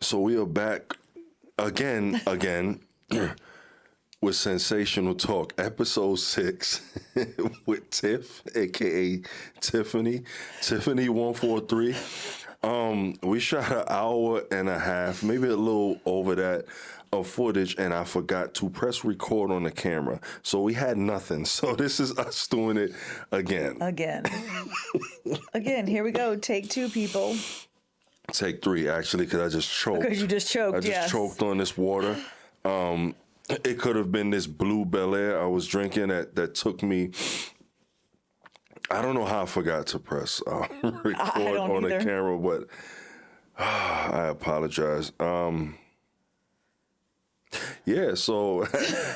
So we are back again, with Sensational Talk, episode 6, with Tiff, aka Tiffany, Tiffany 143. We shot an hour and a half, maybe a little over that, of footage, and I forgot to press record on the camera. So we had nothing. So this is us doing it again. Again, here we go. Take 2, people. Take 3, actually, because I just choked. Because you just choked, I just choked on this water. It could have been this blue Bel Air I was drinking that took me. I don't know how I forgot to press record on the camera, but I apologize. Yeah, so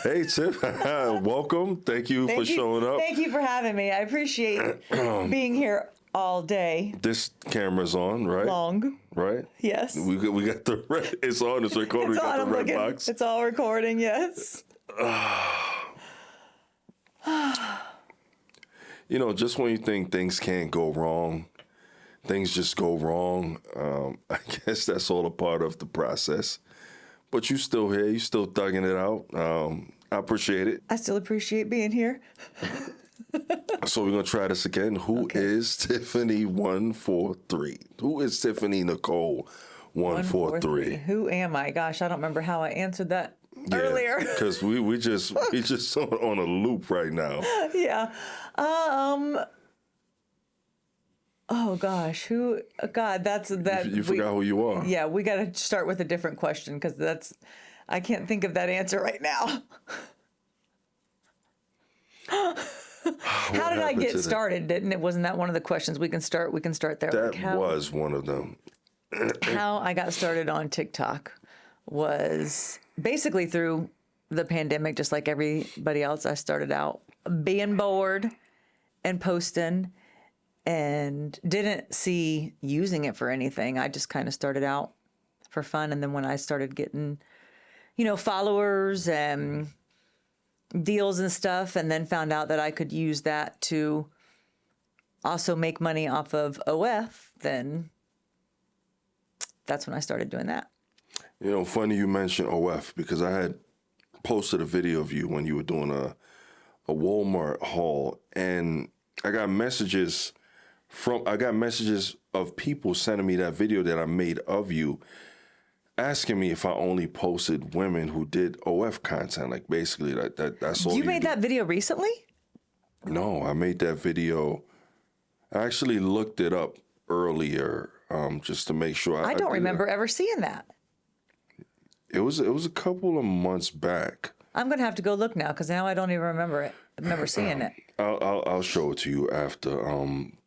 hey, Tiff, welcome. Thank you for showing up. Thank you for having me. I appreciate being here all day. This camera's on, right? Long. Right? Yes. We got the red. It's on. It's recording. It's we got on, the red box. It's all recording. Yes. You know, just when you think things can't go wrong, things just go wrong. I guess that's all a part of the process. But you still here. You still thugging it out. I appreciate it. I still appreciate being here. So we're going to try this again. Who is Tiffany 143? Who is Tiffany Nicole 143? Who am I? Gosh, I don't remember how I answered that earlier. Because we just on a loop right now. Yeah. Oh gosh, that's that. You forgot who you are. Yeah, we got to start with a different question because I can't think of that answer right now. How did I get started? Wasn't that one of the questions? We can start there. That was one of them. How I got started on TikTok was basically through the pandemic, just like everybody else. I started out being bored and posting and didn't see using it for anything. I just kind of started out for fun. And then when I started getting, followers and deals and stuff, and then found out that I could use that to also make money off of OF, then that's when I started doing that. Funny you mentioned OF, because I had posted a video of you when you were doing a Walmart haul, and I got messages of people sending me that video that I made of you, asking me if I only posted women who did OF content. Like, basically that's all. You made that video recently? No, I made that video. I actually looked it up earlier, just to make sure. I don't remember ever seeing that. It was a couple of months back. I'm gonna have to go look now because now I don't even remember it. I remember seeing it. I'll show it to you after.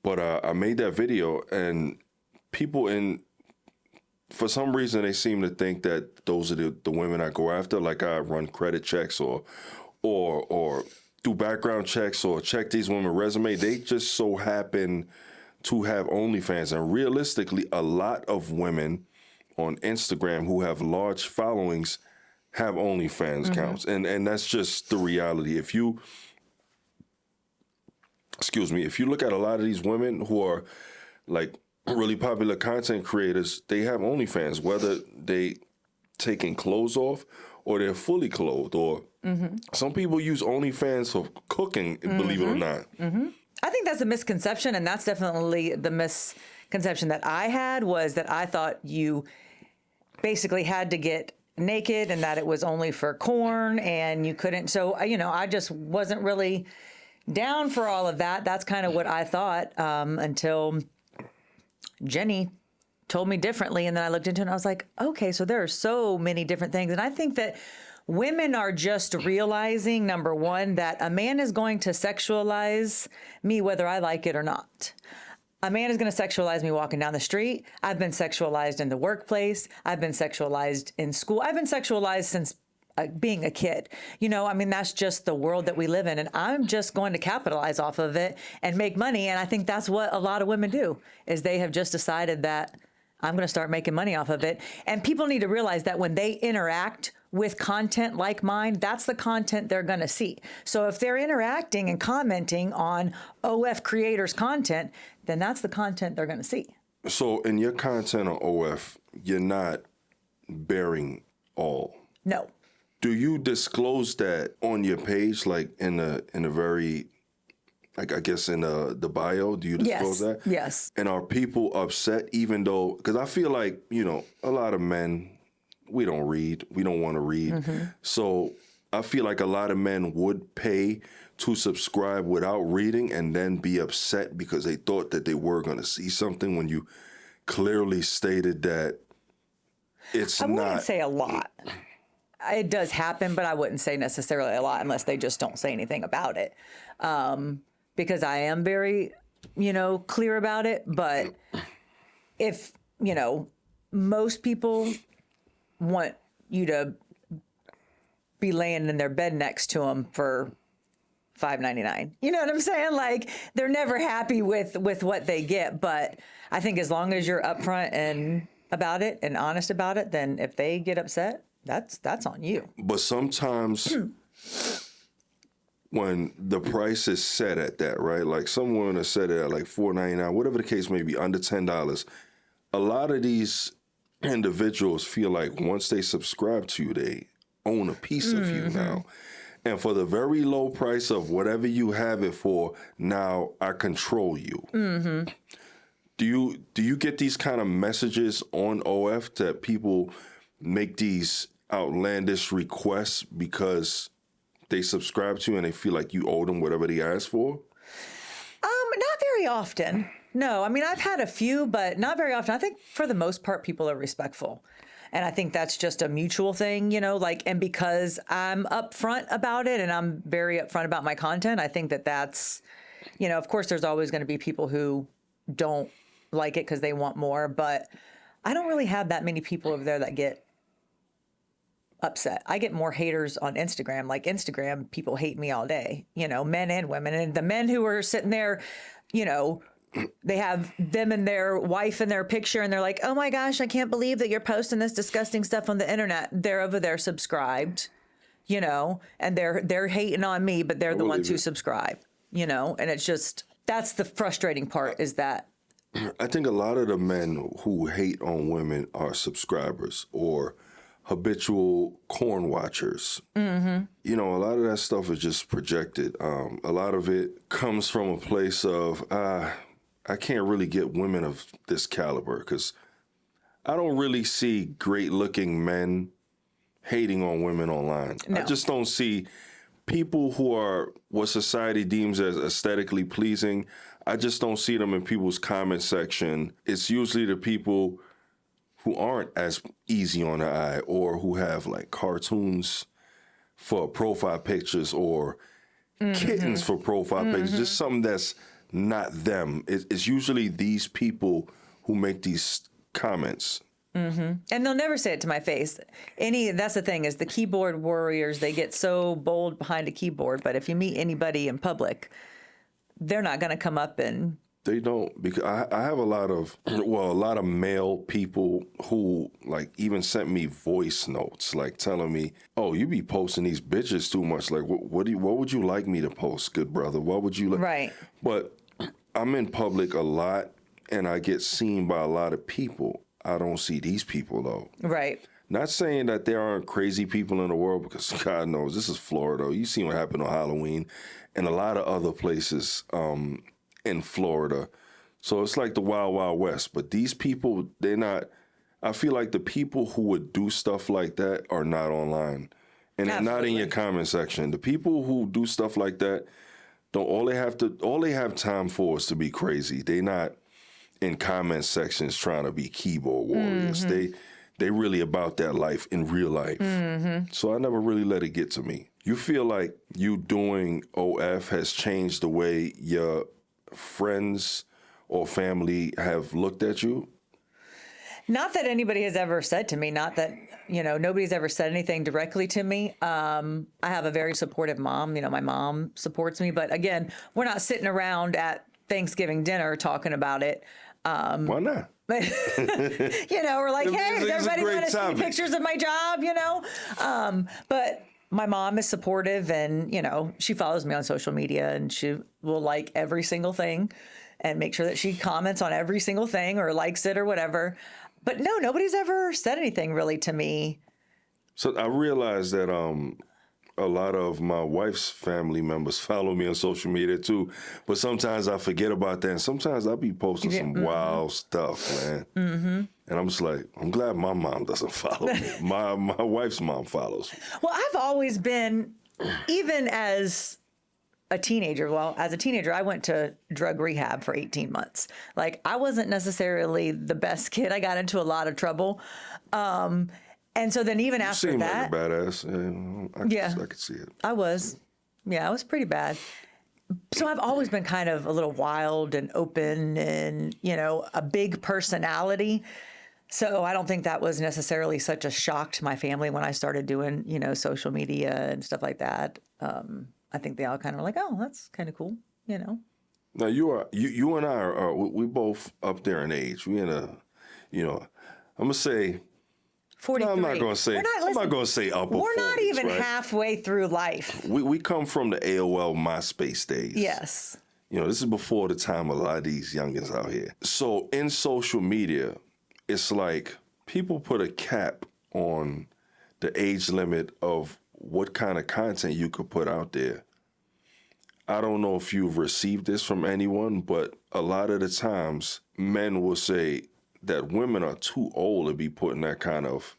But I made that video, and people for some reason they seem to think that those are the women I go after. Like, I run credit checks or do background checks or check these women's resume. They just so happen to have OnlyFans, and realistically, a lot of women on Instagram who have large followings have OnlyFans accounts, and that's just the reality. If you look at a lot of these women who are like really popular content creators, they have OnlyFans, whether they taking clothes off or they're fully clothed, or some people use OnlyFans for cooking, believe it or not. I think that's a misconception, and that's definitely the misconception that I had, was that I thought you basically had to get naked and that it was only for corn and you couldn't. So, I just wasn't really down for all of that. That's kind of what I thought, until Jenny told me differently. And then I looked into it and I was like, okay, so there are so many different things. And I think that women are just realizing, number one, that a man is going to sexualize me whether I like it or not. A man is going to sexualize me walking down the street. I've been sexualized in the workplace. I've been sexualized in school. I've been sexualized since being a kid. That's just the world that we live in. And I'm just going to capitalize off of it and make money. And I think that's what a lot of women do, is they have just decided that I'm going to start making money off of it. And people need to realize that when they interact with content like mine, that's the content they're going to see. So if they're interacting and commenting on OF creators' content, then that's the content they're going to see. So in your content on OF, you're not bearing all. No. Do you disclose that on your page, like in a very, like I guess in the bio? Do you disclose that? Yes. And are people upset even though? Because I feel like a lot of men, we don't read, we don't want to read, so I feel like a lot of men would pay to subscribe without reading and then be upset because they thought that they were going to see something when you clearly stated that it's I not. wouldn't say a lot. It does happen, but I wouldn't say necessarily a lot unless they just don't say anything about it. Because I am very, clear about it. But if, most people want you to be laying in their bed next to them for $5.99. You know what I'm saying? Like, they're never happy with what they get. But I think as long as you're upfront and about it and honest about it, then if they get upset, that's on you. But sometimes when the price is set at that, right? Like someone has set it at like $4.99, whatever the case may be, under $10. A lot of these individuals feel like once they subscribe to you, they own a piece of you now. And for the very low price of whatever you have it for, now I control you. Do you get these kind of messages on OF that people make these outlandish requests because they subscribe to you and they feel like you owe them whatever they asked for? Not very often. No, I mean, I've had a few, but not very often. I think for the most part, people are respectful. And I think that's just a mutual thing, and because I'm upfront about it and I'm very upfront about my content, I think that's, of course, there's always going to be people who don't like it because they want more, but I don't really have that many people over there that get upset. I get more haters on Instagram. Like Instagram, people hate me all day, men and women. And the men who are sitting there, they have them and their wife in their picture and they're like, oh my gosh, I can't believe that you're posting this disgusting stuff on the internet. They're over there subscribed, and they're hating on me, but they're the ones who subscribe, and it's just, that's the frustrating part is that. I think a lot of the men who hate on women are subscribers or habitual corn watchers. A lot of that stuff is just projected. A lot of it comes from a place of, I can't really get women of this caliber because I don't really see great looking men hating on women online. No. I just don't see people who are what society deems as aesthetically pleasing. I just don't see them in people's comment section. It's usually the people who aren't as easy on the eye or who have like cartoons for profile pictures or kittens for profile pictures, just something that's not them. It's usually these people who make these comments. And they'll never say it to my face. That's the thing is the keyboard warriors, they get so bold behind a keyboard, but if you meet anybody in public, they're not going to come up and... They don't, because I have a lot of male people who like even sent me voice notes, like telling me, "Oh, you be posting these bitches too much. Like, what would you like me to post, good brother? What would you like?" Right. But I'm in public a lot, and I get seen by a lot of people. I don't see these people though. Right. Not saying that there aren't crazy people in the world, because God knows this is Florida. You seen what happened on Halloween, and a lot of other places. In Florida. So it's like the Wild Wild West. But these people, they're not, I feel like the people who would do stuff like that are not online. And they're not in your comment section. The people who do stuff like that, all they have time for is to be crazy. They're not in comment sections trying to be keyboard warriors. They really about that life in real life. So I never really let it get to me. You feel like you doing OF has changed the way your friends or family have looked at you? Not that anybody has ever said to me, not that, nobody's ever said anything directly to me. I have a very supportive mom. My mom supports me. But again, we're not sitting around at Thanksgiving dinner talking about it. Why not? We're like, hey, does everybody want to see pictures of my job, But my mom is supportive and, she follows me on social media and she will like every single thing and make sure that she comments on every single thing or likes it or whatever. But no, nobody's ever said anything really to me. So I realized that a lot of my wife's family members follow me on social media too, but sometimes I forget about that, and sometimes I'll be posting some wild stuff, man. And I'm just like, I'm glad my mom doesn't follow me. My wife's mom follows me. Well, I've always been, even as a teenager, I went to drug rehab for 18 months. Like, I wasn't necessarily the best kid. I got into a lot of trouble. And so then even after Seem that, like a badass. Yeah. I could see it. I was pretty bad. So I've always been kind of a little wild and open and, a big personality. So I don't think that was necessarily such a shock to my family when I started doing, social media and stuff like that. I think they all kind of were like, oh, that's kind of cool, Now you and I are we both up there in age. We in a, I'm gonna say. 43. No, I'm not gonna say. I'm not gonna say upper. We're not 40s, even right? halfway through life. We come from the AOL MySpace days. Yes. This is before the time of a lot of these youngins out here. So in social media, it's like people put a cap on the age limit of what kind of content you could put out there. I don't know if you've received this from anyone, but a lot of the times men will say that women are too old to be putting that kind of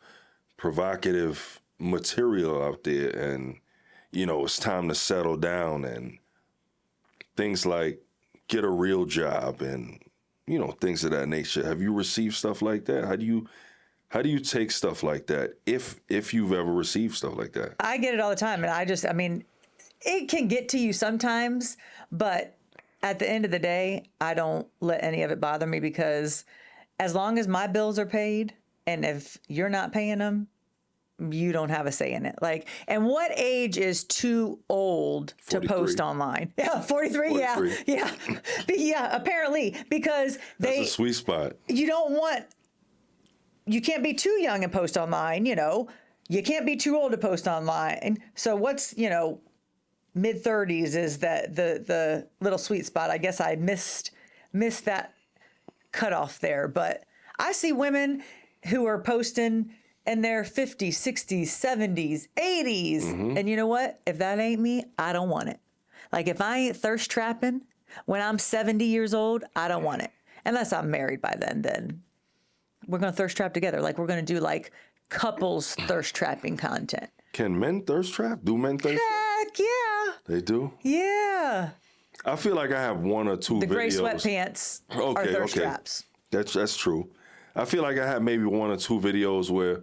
provocative material out there, and it's time to settle down, and things like get a real job and things of that nature. Have you received stuff like that? How do you take stuff like that, if you've ever received stuff like that? I get it all the time, and it can get to you sometimes, but at the end of the day, I don't let any of it bother me, because as long as my bills are paid, and if you're not paying them, you don't have a say in it. Like, and what age is too old 43. to post online? Yeah, 43. 43. Yeah. Yeah, apparently, because That's a sweet spot. you can't be too young and post online, you can't be too old to post online. So what's, mid 30s is that the little sweet spot. I guess I missed that cutoff there, but I see women who are posting in their 50s, 60s, 70s, 80s. And you know what? If that ain't me, I don't want it. Like, if I ain't thirst trapping when I'm 70 years old, I don't want it. Unless I'm married by then we're going to thirst trap together. Like, we're going to do like couples thirst trapping content. Can men thirst trap? Do men thirst trap? Heck yeah. They do? Yeah. I feel like I have one or two The videos. gray sweatpants are thirst traps. That's true. I feel like I have maybe one or two videos where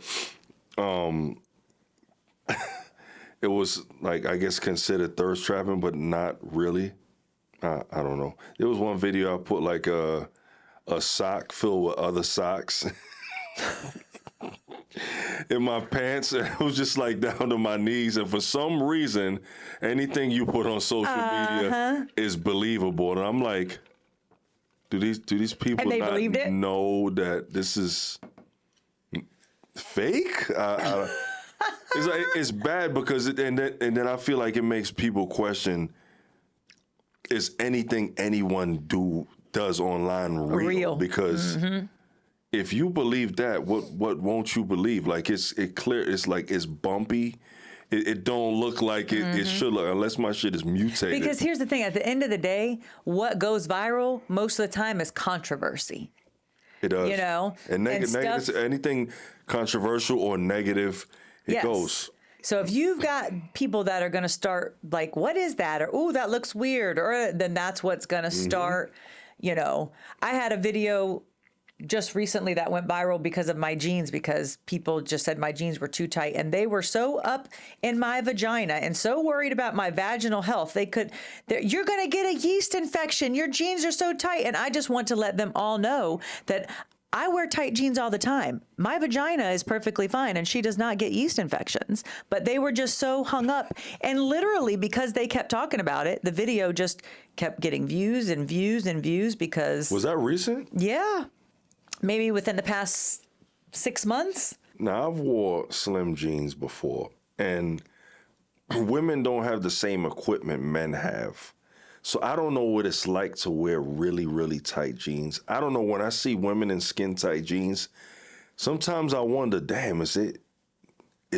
it was like, I guess, considered thirst trapping, but not really. I don't know. There was one video I put like a sock filled with other socks in my pants, and it was just like down to my knees. And for some reason, anything you put on social media is believable. And I'm like, do these people And they not believed it? know that this is fake? It's like, it's bad because and then I feel like it makes people question: is anything anyone does online real? Because if you believe that, what won't you believe? Like, it's clear. It's like it's bumpy. It don't look like it should look, unless my shit is mutated. Because here's the thing: at the end of the day, what goes viral most of the time is controversy. It does. And stuff, anything controversial or negative, it goes. So if you've got people that are going to start like, what is that? Or, ooh, that looks weird. Or then that's what's going to start, I had a video just recently that went viral because of my jeans, because people just said my jeans were too tight, and they were so up in my vagina and so worried about my vaginal health. You're going to get a yeast infection. Your jeans are so tight. And I just want to let them all know that I wear tight jeans all the time. My vagina is perfectly fine, and she does not get yeast infections. But they were just so hung up. And literally, because they kept talking about it, the video just kept getting views and views and views because... Was that recent? Yeah. Maybe within the past 6 months. Now, I've wore slim jeans before, and women don't have the same equipment men have. So I don't know what it's like to wear really, really tight jeans. I don't know, when I see women in skin tight jeans, sometimes I wonder, damn, is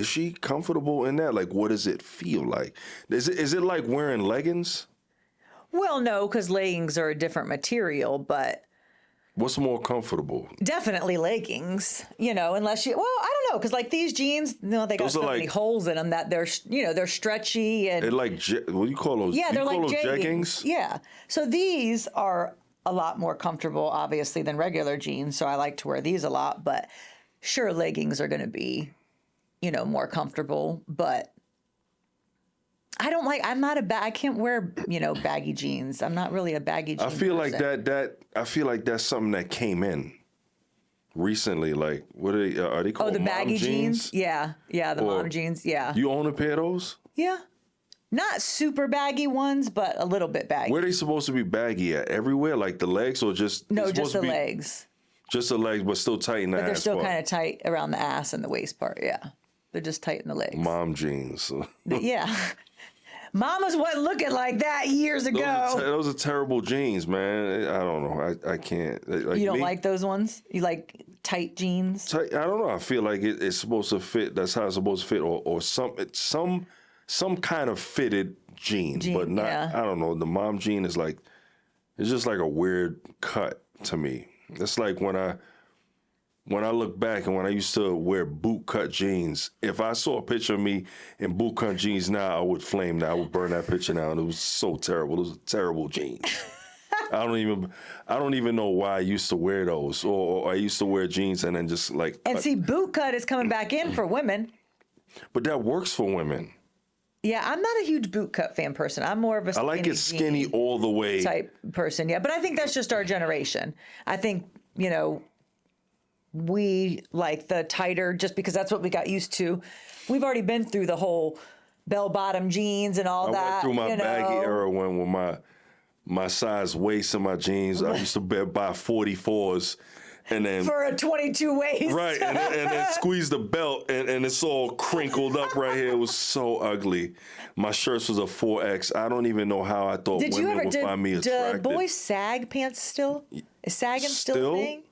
she comfortable in that? Like, what does it feel like? Is it like wearing leggings? Well, no, because leggings are a different material, but What's more comfortable? definitely leggings, unless well, I don't know, because like these jeans, they got Those are so many like- holes in them that they're stretchy and They're like, what do you call those? yeah, you they're call like those jeggings. Yeah. So these are a lot more comfortable, obviously, than regular jeans. So I like to wear these a lot, but sure, leggings are going to be, more comfortable, but I'm not I can't wear, baggy jeans. I'm not really a baggy jean I feel person. like I feel like that's something that came in recently. Like, what are they called? Oh, the mom baggy jeans? Yeah. Yeah, the Or- mom jeans. Yeah. You own a pair of those? Yeah. Not super baggy ones, but a little bit baggy. Where are they supposed to be baggy at? Everywhere? Like the legs or just... No, it's just supposed the to be legs. Just the legs, but still tight in the But they're ass still part. kind of tight around the ass and the waist part. Yeah. They're just tight in the legs. Mom jeans. Yeah. Mamas wasn't looking like that years ago. Those are terrible jeans, man. I don't know. I can't. Like, You don't like those ones? You like tight jeans? I don't know. I feel like it's supposed to fit. That's how it's supposed to fit, or some kind of fitted jean, but not. yeah. I don't know. The mom jean is like, it's just like a weird cut to me. It's like when I look back and when I used to wear boot cut jeans. If I saw a picture of me in boot cut jeans now, I would flame that. I would burn that picture now. And it was so terrible. Those were terrible jeans. I don't even know why I used to wear those, or I used to wear jeans and then just like. And see, boot cut is coming back in for women. But that works for women. Yeah, I'm not a huge boot cut fan person. I'm more of a I like it skinny jean all the way. type person. Yeah, but I think that's just our generation. I think, we like the tighter just because that's what we got used to. We've already been through the whole bell bottom jeans and all I that. went through my you know. baggy era when with my size waist in my jeans. I used to buy 44s and then For a 22 waist. right and then squeeze the belt and it's all crinkled up right here. It was so ugly. My shirts was a 4X. I don't even know how I thought Did you women ever would find me do attractive. boys sag pants still? Is sagging still a Still? thing?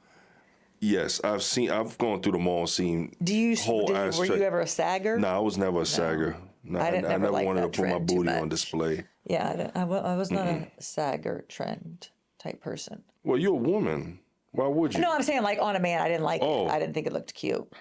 Yes, I've gone through the mall and seen Do you whole ass were check. you ever a sagger? No, I was never a sagger. No, I never never liked wanted to that put my trend too booty on much. display. Yeah, I was not a sagger trend type person. Well, you're a woman. Why would you? No, I'm saying like on a man, I didn't like Oh. it. I didn't think it looked cute.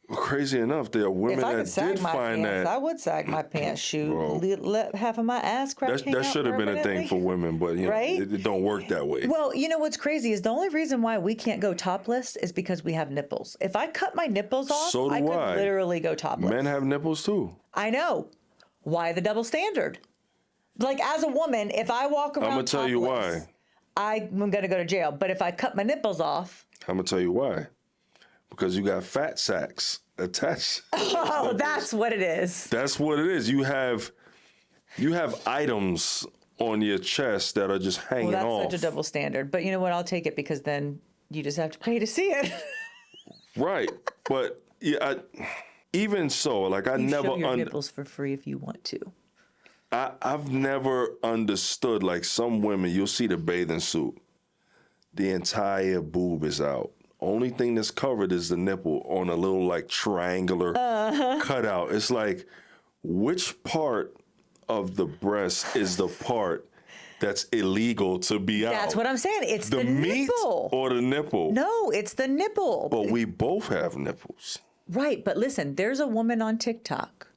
Crazy enough, there are women If I that could sag did my find pants, I that. would sag my pants. Shoot, Bro. let half of my ass crack hang That out should have been a thing permanently. for women, but you know, Right? it don't work that way. Well, you know what's crazy is the only reason why we can't go topless is because we have nipples. If I cut my nipples off, So do I could I. literally go topless. Men have nipples too. I know. Why the double standard? Like as a woman, if I walk around I'm gonna tell you topless, why. I'm gonna go to jail. But if I cut my nipples off, I'm gonna tell you why. Because you got fat sacks attached. oh, that's what it is. That's what it is. You have items on your chest that are just hanging Well, that's off. such a double standard. But you know what? I'll take it because then you just have to pay to see it. Right. But yeah, even so, like I You never show your nipples for free if you want to. I've never understood, like some women, you'll see the bathing suit. The entire boob is out. Only thing that's covered is the nipple on a little like triangular cutout. It's like, which part of the breast is the part that's illegal to be out? That's what I'm saying. It's the the meat nipple. or the nipple? No, it's the nipple. But we both have nipples. Right, but listen, there's a woman on TikTok.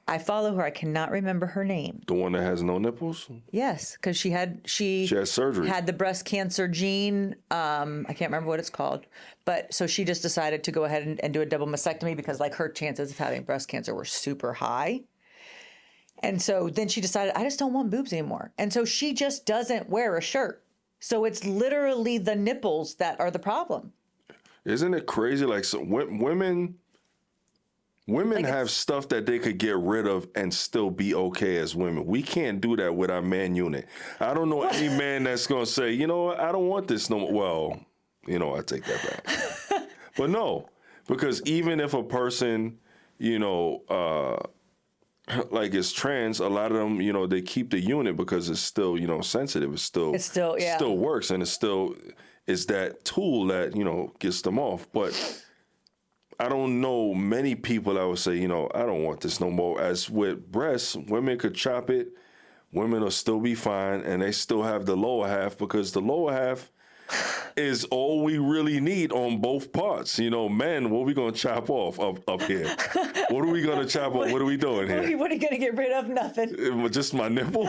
I follow her. I cannot remember her name. The one that has no nipples? Yes, because she had surgery. Had the breast cancer gene. I can't remember what it's called, but so she just decided to go ahead and do a double mastectomy because like her chances of having breast cancer were super high. And so then she decided, I just don't want boobs anymore. And so she just doesn't wear a shirt. So it's literally the nipples that are the problem. Isn't it crazy? Like women have stuff that they could get rid of and still be okay as women. We can't do that with our man unit. I don't know any man that's going to say, you know what, I don't want this no more. Well, you know, I take that back. But no, because even if a person, you know, like is trans, a lot of them, you know, they keep the unit because it's still, you know, sensitive. It still yeah. still works and it's still, is that tool that, gets them off. But I don't know many people that would say, I don't want this no more. As with breasts, women could chop it, women will still be fine, and they still have the lower half, because the lower half is all we really need on both parts. Men, what are we going to chop off up here? What are we going to chop off? What are we doing here? What are you going to get rid of? Nothing. Just my nipple?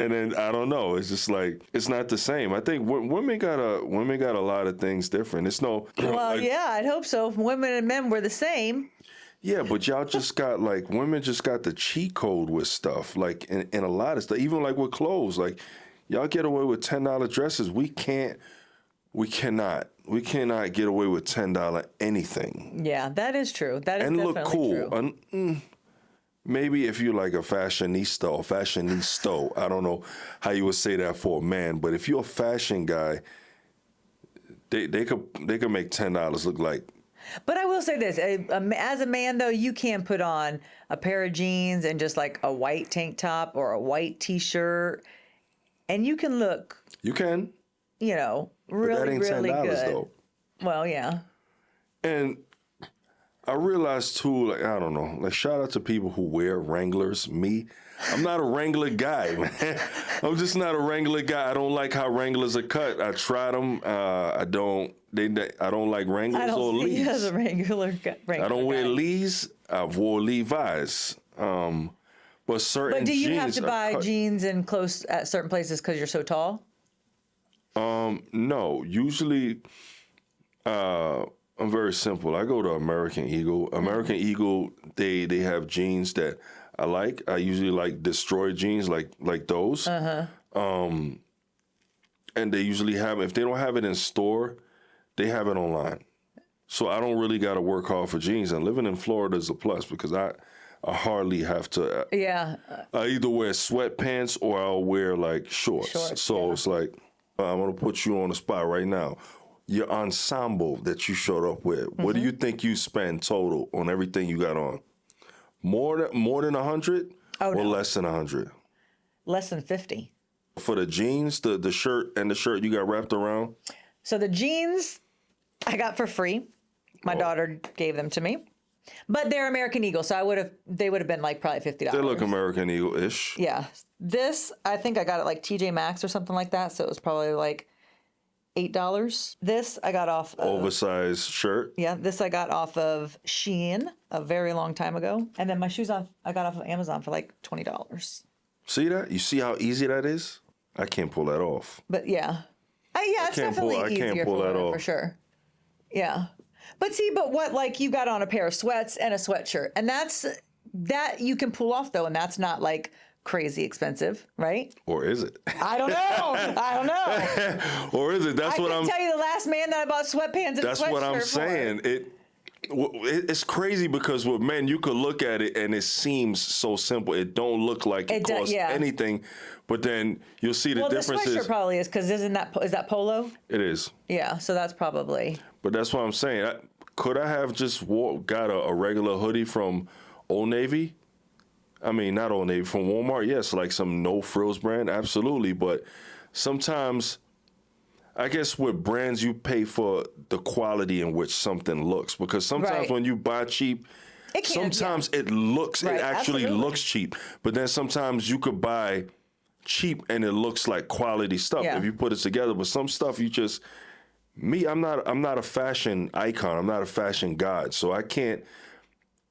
And then, I don't know. It's just like, it's not the same. I think women got a lot of things different. It's no... Well, yeah, I'd hope so. If women and men were the same. Yeah, but y'all just got, women just got the cheat code with stuff, in a lot of stuff. Even with clothes, y'all get away with $10 dresses. We cannot get away with $10 anything. Yeah, that is true. That is and definitely look cool. True. Maybe if you're like a fashionista or fashionisto, I don't know how you would say that for a man, but if you're a fashion guy, they could make $10 look like. But I will say this, as a man though, you can put on a pair of jeans and just a white tank top or a white t-shirt, and you can look. You can. Really, but that ain't really $10 good. Though. Well, yeah. And I realized too, I don't know, shout out to people who wear Wranglers. Me, I'm not a Wrangler guy, man. I'm just not a Wrangler guy. I don't like how Wranglers are cut. I tried them. I don't like Wranglers or Lees. I don't see you as a Wrangler guy. I don't wear Lees. I've wore Levi's. But certain But do you jeans have to buy jeans and clothes at certain places because you're so tall? No, usually I'm very simple. I go to American Eagle. American Eagle, they have jeans that I like. I usually like destroy jeans like those. And they usually have, if they don't have it in store, they have it online. So I don't really got to work hard for jeans. And living in Florida is a plus because I hardly have to. Yeah. I either wear sweatpants or I'll wear shorts. So it's I'm going to put you on the spot right now. Your ensemble that you showed up with, what do you think you spend total on everything you got on? More than 100 or no. less than 100? Less than 50. For the jeans, the shirt and the shirt you got wrapped around? So the jeans I got for free. My daughter gave them to me. But they're American Eagle, so they would have been probably $50. They look American Eagle-ish. Yeah. This, I think I got it TJ Maxx or something like that, so it was probably $8. This I got off of... Oversized shirt? Yeah, this I got off of Shein a very long time ago. And then my shoes I got off of Amazon for $20. See that? You see how easy that is? I can't pull that off. But yeah. It's definitely easier for sure. Yeah. But see, what you got on a pair of sweats and a sweatshirt, and that you can pull off though, and that's not crazy expensive, right? Or is it? I don't know. Or is it? That's what I'm. I can tell you the last man that I bought sweatpants and that's a sweatshirt what I'm saying. It's crazy because with men, you could look at it and it seems so simple. It don't look like it costs anything, but then you'll see the difference. The sweatshirt probably is because is that polo? It is. Yeah, so that's probably. But that's what I'm saying. Could I have just got a regular hoodie from Old Navy? I mean, not Old Navy, from Walmart. Yes, some no frills brand, absolutely. But sometimes, I guess with brands, you pay for the quality in which something looks. Because sometimes when you buy cheap, it actually looks cheap. But then sometimes you could buy cheap and it looks like quality stuff if you put it together. But some stuff I'm not a fashion icon. I'm not a fashion god. So I can't,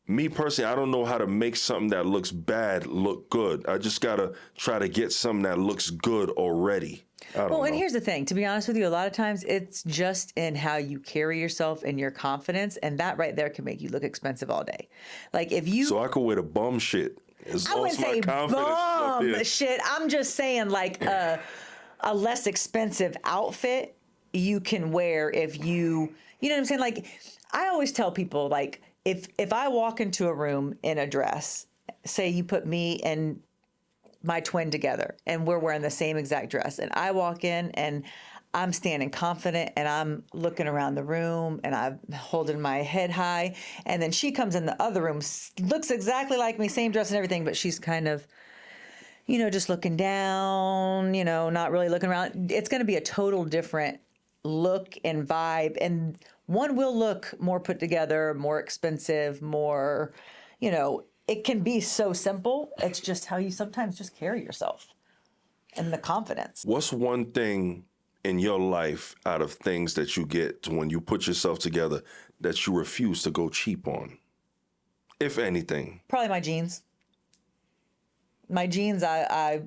me personally, I don't know how to make something that looks bad look good. I just got to try to get something that looks good already. And here's the thing. To be honest with you, a lot of times it's just in how you carry yourself and your confidence. And that right there can make you look expensive all day. If you. So I could wear the bum shit. I wouldn't say bum shit. I'm just saying a less expensive outfit you can wear if you know what I'm saying? I always tell people, if I walk into a room in a dress, say you put me and my twin together and we're wearing the same exact dress, and I walk in and I'm standing confident and I'm looking around the room and I'm holding my head high, and then she comes in the other room, looks exactly like me, same dress and everything, but she's kind of, just looking down, not really looking around. It's going to be a total different look and vibe, and one will look more put together, more expensive, more, it can be so simple. It's just how you sometimes just carry yourself and the confidence. What's one thing in your life out of things that you get to when you put yourself together that you refuse to go cheap on, if anything? Probably my jeans. My jeans, I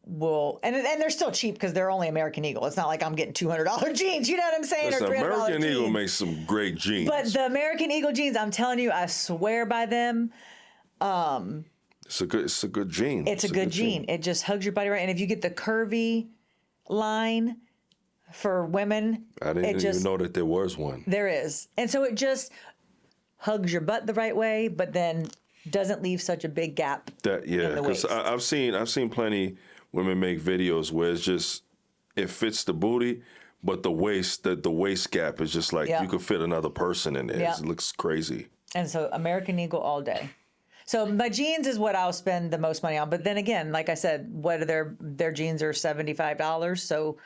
will, and they're still cheap because they're only American Eagle. It's not like I'm getting $200 jeans. You know what I'm saying? Listen, or $300 American jeans. Eagle makes some great jeans. But the American Eagle jeans, I'm telling you, I swear by them. It's a good jean. It's a good jean. It just hugs your body right. And if you get the curvy line for women, I didn't even know that there was one. There is. And so it just hugs your butt the right way, but then doesn't leave such a big gap. Because I've seen plenty women make videos where it's just, it fits the booty, but the waist gap is just like you could fit another person in there. Yeah. It looks crazy. And so American Eagle all day. So my jeans is what I'll spend the most money on. But then again, like I said, what are their jeans are $75. So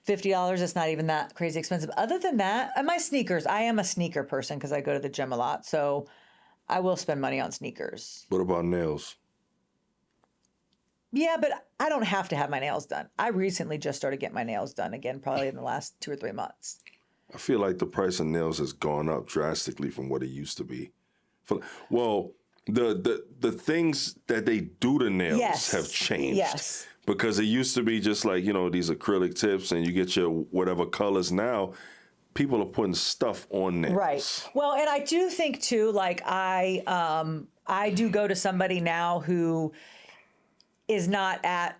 $50, it's not even that crazy expensive. Other than that, and my sneakers, I am a sneaker person because I go to the gym a lot. So I will spend money on sneakers. What about nails? Yeah, but I don't have to have my nails done. I recently just started getting my nails done again, probably in the last 2 or 3 months. I feel like the price of nails has gone up drastically from what it used to be. Well, the things that they do to nails have changed. Yes. Because it used to be just like, these acrylic tips and you get your whatever colors. Now, people are putting stuff on nails. Right. Well, and I do think too, like I do go to somebody now who is not at,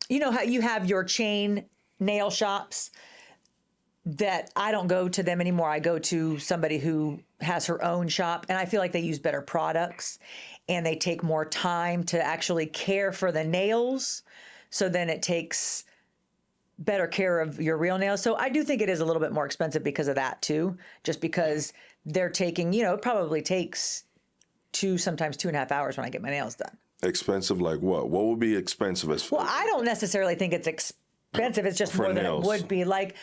you know how you have your chain nail shops, that I don't go to them anymore. I go to somebody who has her own shop, and I feel like they use better products and they take more time to actually care for the nails. So then it takes better care of your real nails. So I do think it is a little bit more expensive because of that too, just because they're taking, it probably takes sometimes 2.5 hours when I get my nails done. Expensive like what? What would be expensive as Well, I don't necessarily think it's expensive. It's just more nails. than it would be. Like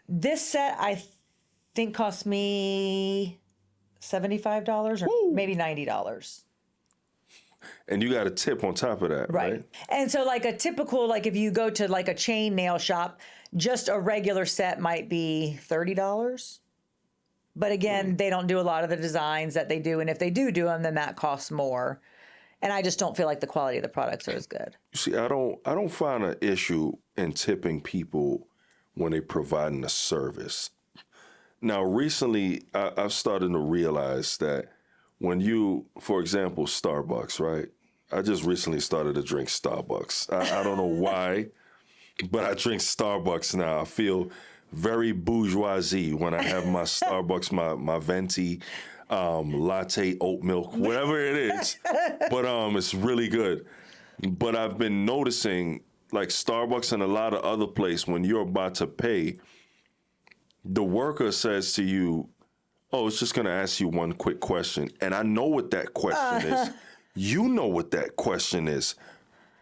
this set, I think cost me $75 or maybe $90. And you got a tip on top of that, right? And so like a typical, like if you go to like a chain nail shop, just a regular set might be $30. But again, they don't do a lot of the designs that they do. And if they do them, then that costs more. And I just don't feel like the quality of the products are as good. You see, I don't find an issue in tipping people when they providing a service. Now, recently, I've started to realize that when you, for example, Starbucks, right? I just recently started to drink Starbucks. I don't know why, but I drink Starbucks now. I feel very bourgeoisie when I have my Starbucks, my venti latte oat milk, whatever it is. But it's really good. But I've been noticing, like Starbucks and a lot of other places, when you're about to pay, the worker says to you, "Oh, it's just going to ask you one quick question." And I know what that question is. You know what that question is.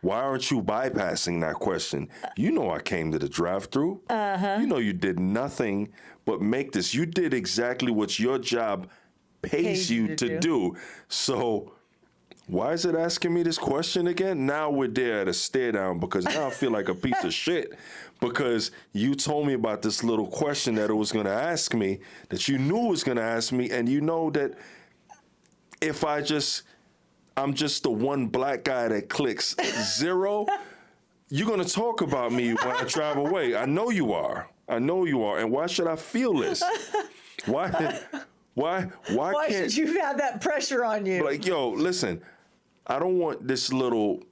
Why aren't you bypassing that question? You know I came to the drive-thru. You know you did nothing but make this. You did exactly what your job pays you to do. So why is it asking me this question again? Now we're there at a stare down because now I feel like a piece of shit because you told me about this little question that it was going to ask me, that you knew it was going to ask me, and you know that if I'm just the one black guy that clicks 0, you're going to talk about me when I drive away. I know you are. And why should I feel this? Why should you have that pressure on you? Like, yo, listen, I don't want this little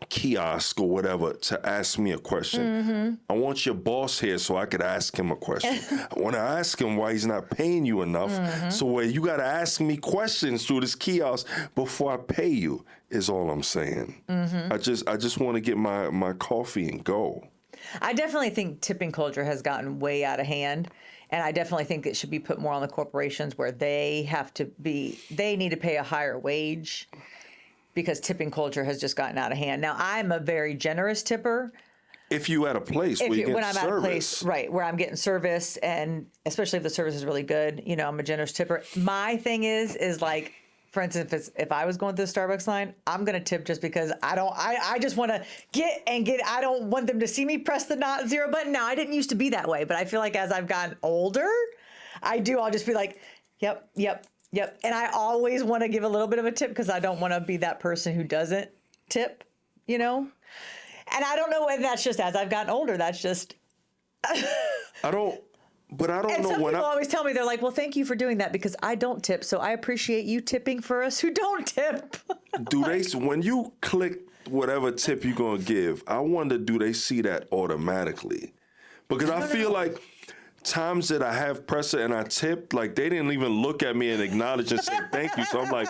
kiosk or whatever to ask me a question. I want your boss here so I could ask him a question. I want to ask him why he's not paying you enough. So where you got to ask me questions through this kiosk before I pay you is all I'm saying. I just want to get my coffee and go. I definitely think tipping culture has gotten way out of hand. And I definitely think it should be put more on the corporations where they need to pay a higher wage because tipping culture has just gotten out of hand. Now, I'm a very generous tipper, If you at a place where you get when I'm service. at a place, right, where I'm getting service, and especially if the service is really good, you know, I'm a generous tipper. My thing is like, for instance, if I was going through the Starbucks line, I'm gonna tip just because I just want to get. I don't want them to see me press the not zero button. Now, I didn't used to be that way, but I feel like as I've gotten older, I'll just be like, yep, yep, yep, and I always want to give a little bit of a tip because I don't want to be that person who doesn't tip, you know. And I don't know whether that's just as I've gotten older. That's just. I don't And know some when people always tell me, they're like, well, thank you for doing that because I don't tip. So I appreciate you tipping for us who don't tip. do they, when you click whatever tip you're going to give, I wonder, do they see that automatically? Because I feel like times that I have pressed it and I tipped, like they didn't even look at me and acknowledge and say thank you. So I'm like,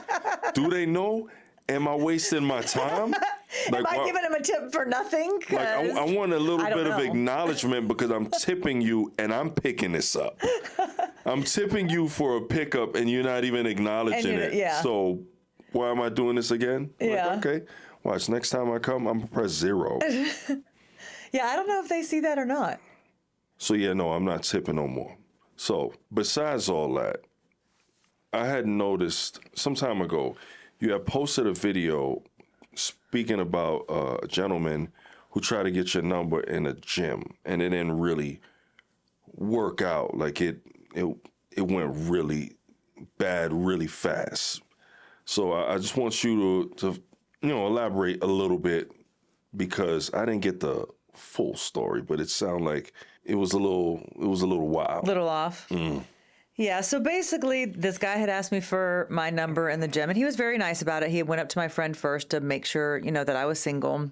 do they know? Am I wasting my time? Am I giving him a tip for nothing? Like I want a little bit of know. acknowledgement because I'm tipping you and I'm picking this up. I'm tipping you for a pickup and you're not even acknowledging it. Yeah. So why am I doing this again? Yeah. Like, okay. Watch, next time I come, I'm gonna press 0. Yeah, I don't know if they see that or not. So yeah, no, I'm not tipping no more. So besides all that, I had noticed some time ago, you had posted a video speaking about a gentleman who tried to get your number in a gym and it didn't really work out. Like it went really bad, really fast. So I just want you to elaborate a little bit because I didn't get the full story, but it sounded like it was a little wild. Little off. Yeah, so basically, this guy had asked me for my number in the gym, and he was very nice about it. He went up to my friend first to make sure, you know, that I was single.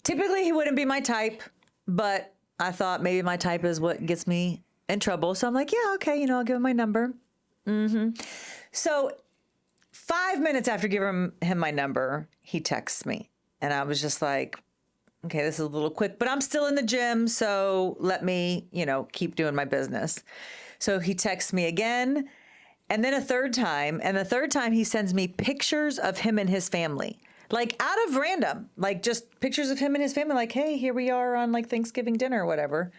Typically, he wouldn't be my type, but I thought maybe my type is what gets me in trouble. So I'm like, yeah, okay, you know, I'll give him my number. So 5 minutes after giving him my number, he texts me, and I was just like, okay, this is a little quick, but I'm still in the gym, so let me, you know, keep doing my business. So he texts me again, and then a third time, and the third time he sends me pictures of him and his family, like out of random, like just pictures of him and his family, like, hey, here we are on like Thanksgiving dinner or whatever.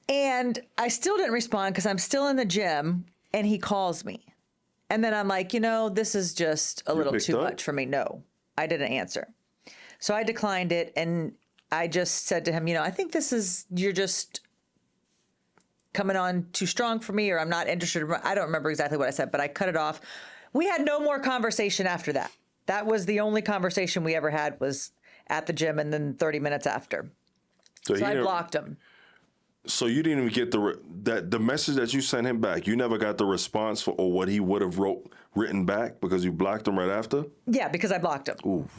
And I still didn't respond because I'm still in the gym, and he calls me. And then I'm like, you know, this is just a little too much for me. No, I didn't answer. So I declined it, and I just said to him, you know, I think you're just coming on too strong for me, or I'm not interested. I don't remember exactly what I said, but I cut it off. We had no more conversation after that. That was the only conversation we ever had, was at the gym, and then 30 minutes after. So I blocked him. So you didn't even get the message that you sent him back. You never got the response or what he would have written back because you blocked him right after? Yeah, because I blocked him. Ooh,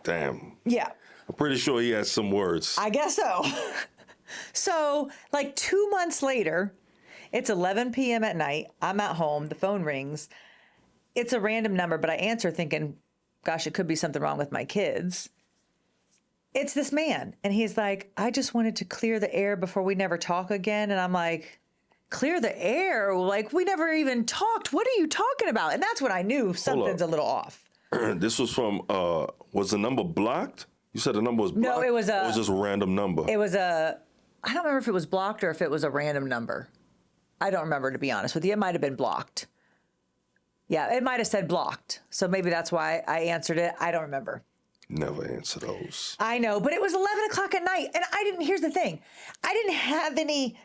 damn. Yeah. I'm pretty sure he has some words. I guess so. So, like 2 months later, it's 11 p.m. at night. I'm at home. The phone rings. It's a random number, but I answer thinking, gosh, it could be something wrong with my kids. It's this man. And he's like, I just wanted to clear the air before we never talk again. And I'm like, clear the air? Like, we never even talked. What are you talking about? And that's when I knew something's a little off. This was from, was the number blocked? You said the number was blocked? No, it was or was just a random number? It was I don't remember if it was blocked or if it was a random number. I don't remember, to be honest with you. It might have been blocked. Yeah, it might have said blocked. So maybe that's why I answered it. I don't remember. Never answer those. I know, but it was 11 o'clock at night. And here's the thing. I didn't have any,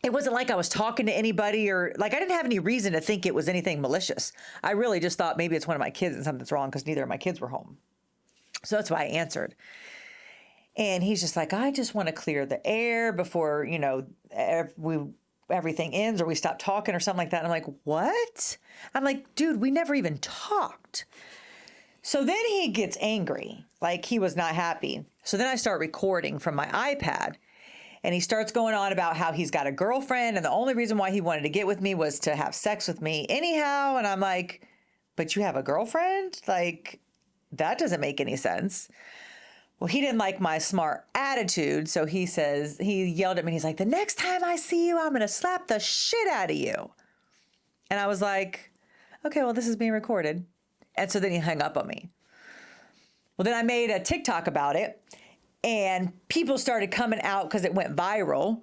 it wasn't like I was talking to anybody, or like I didn't have any reason to think it was anything malicious. I really just thought maybe it's one of my kids and something's wrong because neither of my kids were home. So that's why I answered. And he's just like, I just want to clear the air before, you know, everything ends or we stop talking or something like that. And I'm like, what? I'm like, dude, we never even talked. So then he gets angry, like he was not happy. So then I start recording from my iPad, and he starts going on about how he's got a girlfriend, and the only reason why he wanted to get with me was to have sex with me anyhow. And I'm like, but you have a girlfriend? Like, that doesn't make any sense. Well, he didn't like my smart attitude, so he yelled at me. He's like, the next time I see you, I'm going to slap the shit out of you. And I was like, okay, well, this is being recorded. And so then he hung up on me. Well, then I made a TikTok about it, and people started coming out because it went viral.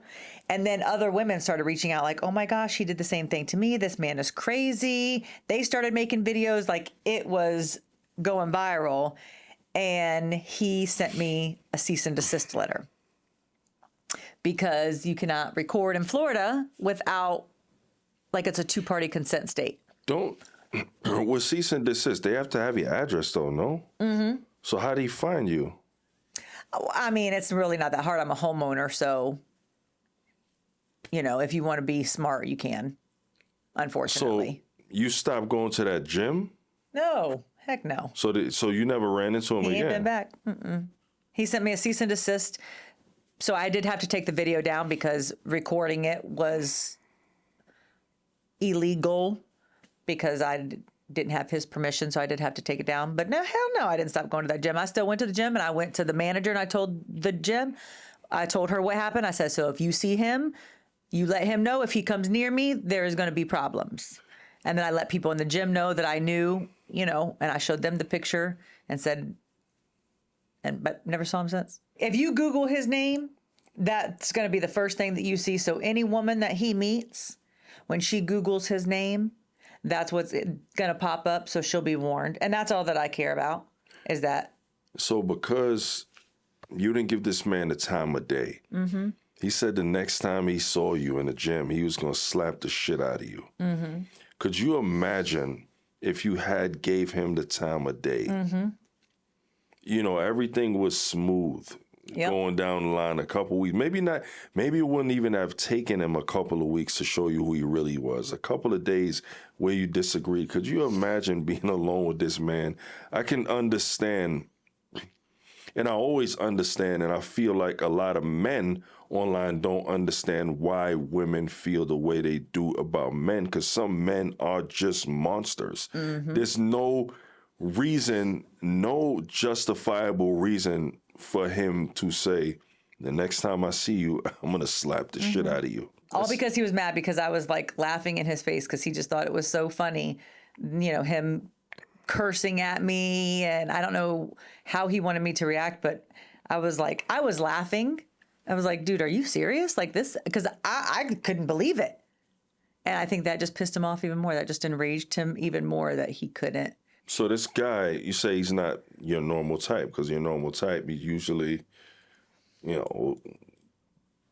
And then other women started reaching out like, oh my gosh, he did the same thing to me. This man is crazy. They started making videos like it was going viral. And he sent me a cease and desist letter because you cannot record in Florida without, like, it's a two-party consent state. Don't, with cease and desist, they have to have your address though, no? Mm-hmm. So how do he find you? I mean, it's really not that hard. I'm a homeowner, so, you know, if you want to be smart, you can, unfortunately. So you stopped going to that gym? No, heck no. So you never ran into him He again? ain't been back. Mm-mm. He sent me a cease and desist. So I did have to take the video down because recording it was illegal because I didn't have his permission. So I did have to take it down. But no, hell no, I didn't stop going to that gym. I still went to the gym, and I went to the manager and I told the gym, I told her what happened. I said, so if you see him, you let him know if he comes near me, there is going to be problems. And then I let people in the gym know that I knew, you know, and I showed them the picture and said, but never saw him since. If you Google his name, that's going to be the first thing that you see. So any woman that he meets, when she Googles his name, that's what's going to pop up. So she'll be warned. And that's all that I care about is that. So because you didn't give this man the time of day, mm-hmm. He said the next time he saw you in the gym, he was going to slap the shit out of you. Mm-hmm. Could you imagine if you had gave him the time of day? Mm-hmm. You know, everything was smooth. Yep. Going down the line a couple weeks. Maybe not. Maybe it wouldn't even have taken him a couple of weeks to show you who he really was. A couple of days where you disagreed. Could you imagine being alone with this man? I can understand, and I always understand, and I feel like a lot of men online don't understand why women feel the way they do about men, because some men are just monsters. Mm-hmm. There's no reason, no justifiable reason for him to say, the next time I see you, I'm going to slap the mm-hmm. shit out of you. All because he was mad because I was like laughing in his face because he just thought it was so funny, you know, him cursing at me. And I don't know how he wanted me to react, but I was laughing. I was like, dude, are you serious? Like this? Because I couldn't believe it. And I think that just pissed him off even more. That just enraged him even more that he couldn't. So this guy, you say he's not your normal type, because your normal type, he usually, you know,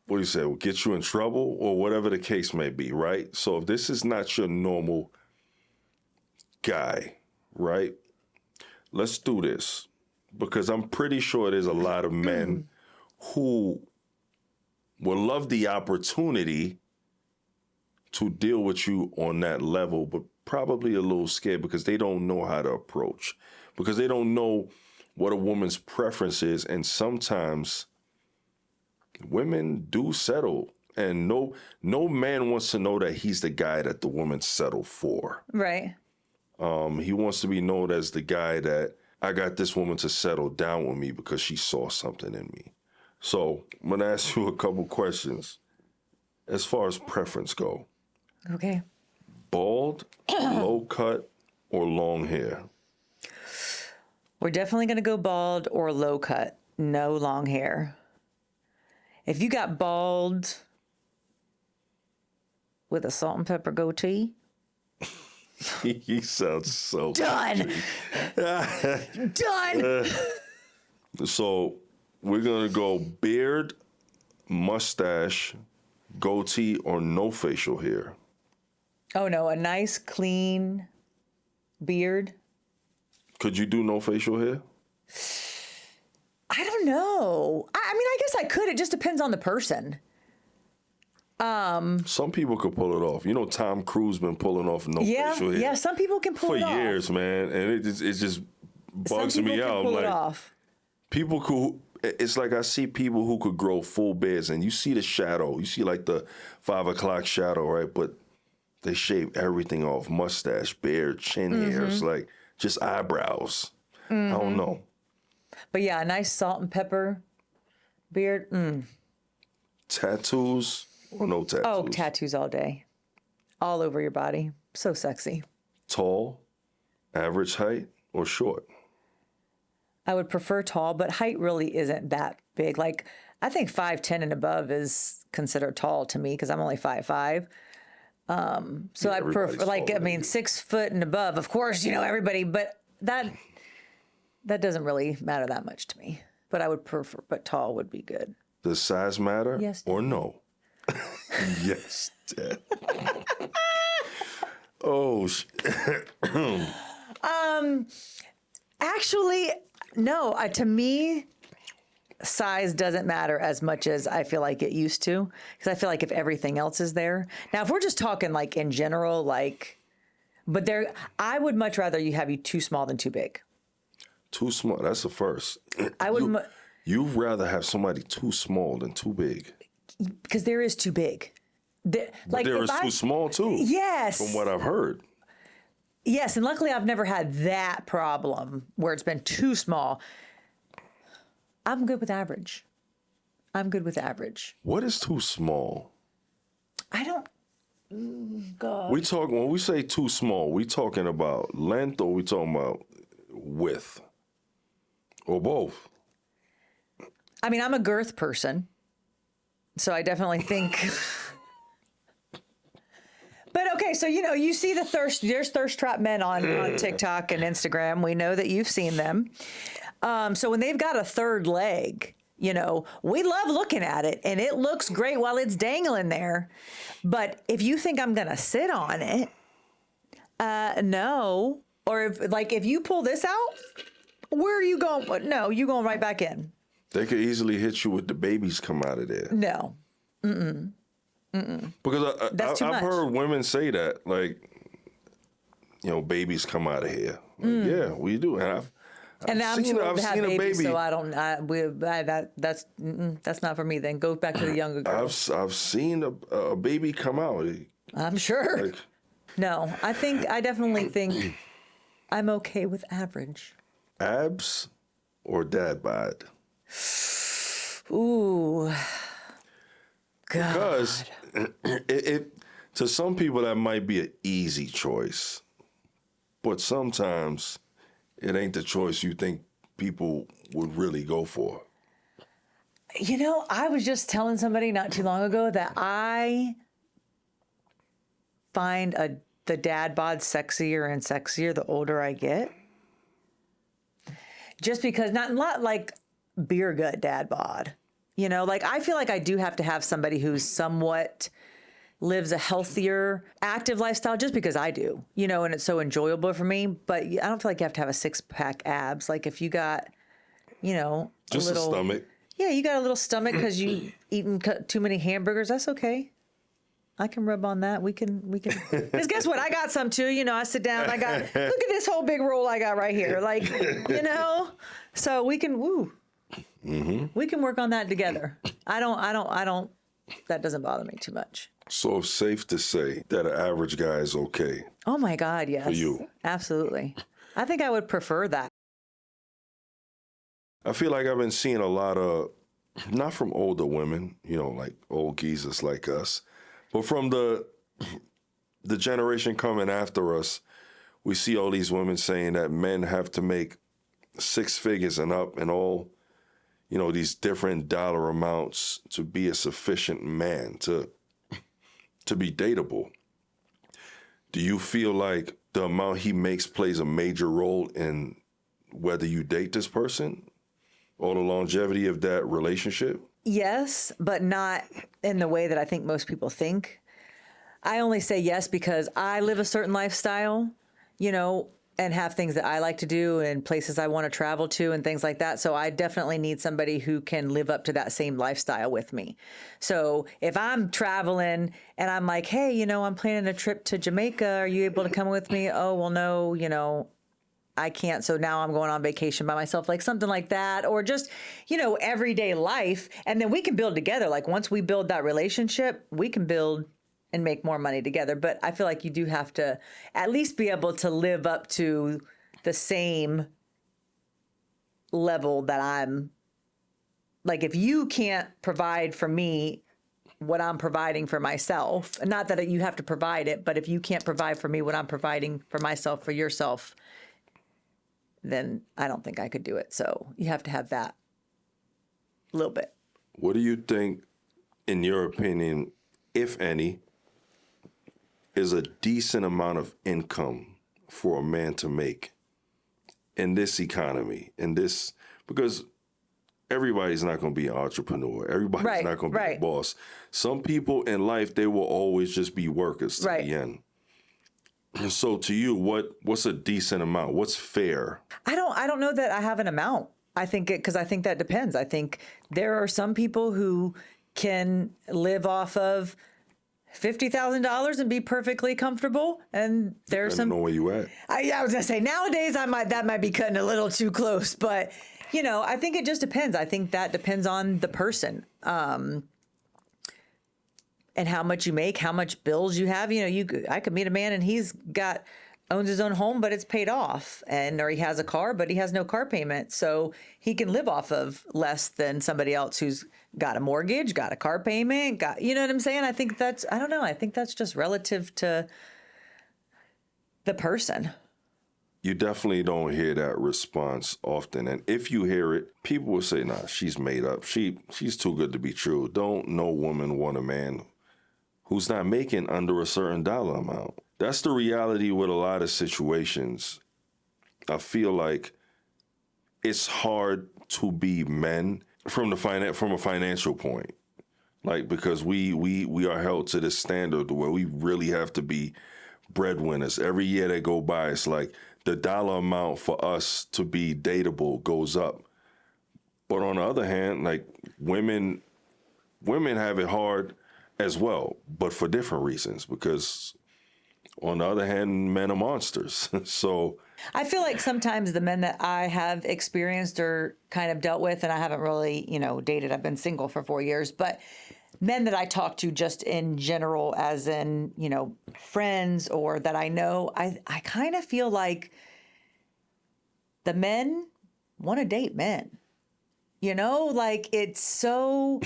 what do you say, will get you in trouble or whatever the case may be, right? So if this is not your normal guy, right, let's do this, because I'm pretty sure there's a lot of men who would love the opportunity to deal with you on that level, but probably a little scared because they don't know how to approach, because they don't know what a woman's preference is. And sometimes women do settle, and no man wants to know that he's the guy that the woman settled for. Right. He wants to be known as the guy that I got this woman to settle down with me because she saw something in me. So I'm going to ask you a couple questions as far as preference go. Okay. Bald, low cut, or long hair? We're definitely going to go bald or low cut. No long hair. If you got bald with a salt and pepper goatee. He sounds so done. Done. So we're going to go beard, mustache, goatee, or no facial hair. Oh, no, a nice, clean beard. Could you do no facial hair? I don't know. I mean, I guess I could. It just depends on the person. Some people could pull it off. You know, Tom Cruise been pulling off no facial hair. Yeah, some people can pull it off. For years, man. And it just bugs me out. Pull it off. People who, it's like I see people who could grow full beards, and you see the shadow. You see like the 5 o'clock shadow, right? But they shave everything off: mustache, beard, chin hairs, like just eyebrows. I don't know. But yeah, a nice salt and pepper beard. Tattoos or no tattoos? Oh, tattoos all day. All over your body. So sexy. Tall, average height, or short? I would prefer tall, but height really isn't that big. Like, I think 5'10" and above is considered tall to me because I'm only 5'5". So I prefer, like, I mean, 6 foot and above, of course, everybody, but that doesn't really matter that much to me. But I would prefer, but tall would be good. Does size matter? Yes, or no? Yes, Dad. Oh, Actually, no. To me, size doesn't matter as much as I feel like it used to, because I feel like if everything else is there. Now, if we're just talking like in general, I would much rather you have you too small than too big. Too small. That's the first. I would. You'd rather have somebody too small than too big. Because there is too big. But there is too small too. Yes. From what I've heard. Yes, and luckily I've never had that problem where it's been too small. I'm good with average. What is too small? I don't. God. When we say too small, we talking about length or we talking about width? Or both? I mean, I'm a girth person, so I definitely think. But okay, so you see there's thirst trap men on TikTok and Instagram. We know that you've seen them. So when they've got a third leg, we love looking at it and it looks great while it's dangling there. But if you think I'm gonna sit on it, no. Or if you pull this out, where are you going? No, you going right back in. They could easily hit you with the babies come out of there. No. Because I've heard women say that, babies come out of here. Yeah, we do. And I'm too old to have babies, so I don't. That's not for me. Then go back to the younger girls. I've seen a baby come out. I'm sure. No, I definitely think I'm okay with average. Abs or dad bod? Ooh. God. Because to some people that might be an easy choice, but sometimes it ain't the choice you think people would really go for. I was just telling somebody not too long ago that I find the dad bod sexier and sexier the older I get. Just because not like beer gut dad bod. I feel like I do have to have somebody who's somewhat lives a healthier, active lifestyle just because I do, and it's so enjoyable for me. But I don't feel like you have to have a 6-pack abs. Like if you got, just a stomach. Yeah, you got a little stomach because you eaten too many hamburgers. That's okay. I can rub on that. We can. Because guess what? I got some too. I sit down. Look at this whole big roll I got right here. So we can. Woo. Mm-hmm. We can work on that together. I don't. That doesn't bother me too much. So it's safe to say that an average guy is okay. Oh my God, yes. For you. Absolutely. I think I would prefer that. I feel like I've been seeing a lot of, not from older women, like old geezers like us, but from the generation coming after us, we see all these women saying that men have to make 6 figures and up and all, these different dollar amounts to be a sufficient man to be dateable. Do you feel like the amount he makes plays a major role in whether you date this person or the longevity of that relationship? Yes, but not in the way that I think most people think. I only say yes because I live a certain lifestyle, and have things that I like to do and places I want to travel to and things like that. So I definitely need somebody who can live up to that same lifestyle with me. So if I'm traveling and I'm like, hey, I'm planning a trip to Jamaica. Are you able to come with me? Oh, well, no, I can't. So now I'm going on vacation by myself, like something like that. Or just, everyday life. And then we can build together. Like once we build that relationship, we can build and make more money together. But I feel like you do have to at least be able to live up to the same level that I'm, like if you can't provide for me what I'm providing for myself, not that you have to provide it, but if you can't provide for me what I'm providing for myself, for yourself, then I don't think I could do it. So you have to have that a little bit. What do you think, in your opinion, if any, is a decent amount of income for a man to make in this economy, because everybody's not going to be an entrepreneur. Everybody's not going to be a boss. Some people in life, they will always just be workers to the end. And so to you, what's a decent amount? What's fair? I don't know that I have an amount. I think because I think that depends. I think there are some people who can live off of $50,000 and be perfectly comfortable, and there's some. I don't know where you at. I was gonna say nowadays that might be cutting a little too close, but I think it just depends. I think that depends on the person, and how much you make, how much bills you have. I could meet a man and owns his own home, but it's paid off, or he has a car, but he has no car payment, so he can live off of less than somebody else who's got a mortgage, got a car payment, you know what I'm saying? I think I don't know. I think that's just relative to the person. You definitely don't hear that response often, and if you hear it, people will say, "Nah, she's made up. She's too good to be true." Don't no woman want a man who's not making under a certain dollar amount. That's the reality with a lot of situations. I feel like it's hard to be men from a financial point, because we are held to this standard where we really have to be breadwinners. Every year that go by, it's like the dollar amount for us to be dateable goes up. But on the other hand, women have it hard as well, but for different reasons, because on the other hand, men are monsters. So I feel like sometimes the men that I have experienced or kind of dealt with, and I haven't really, dated, I've been single for 4 years, but men that I talk to just in general, as in, friends or that I know, I kind of feel like the men want to date men. It's so...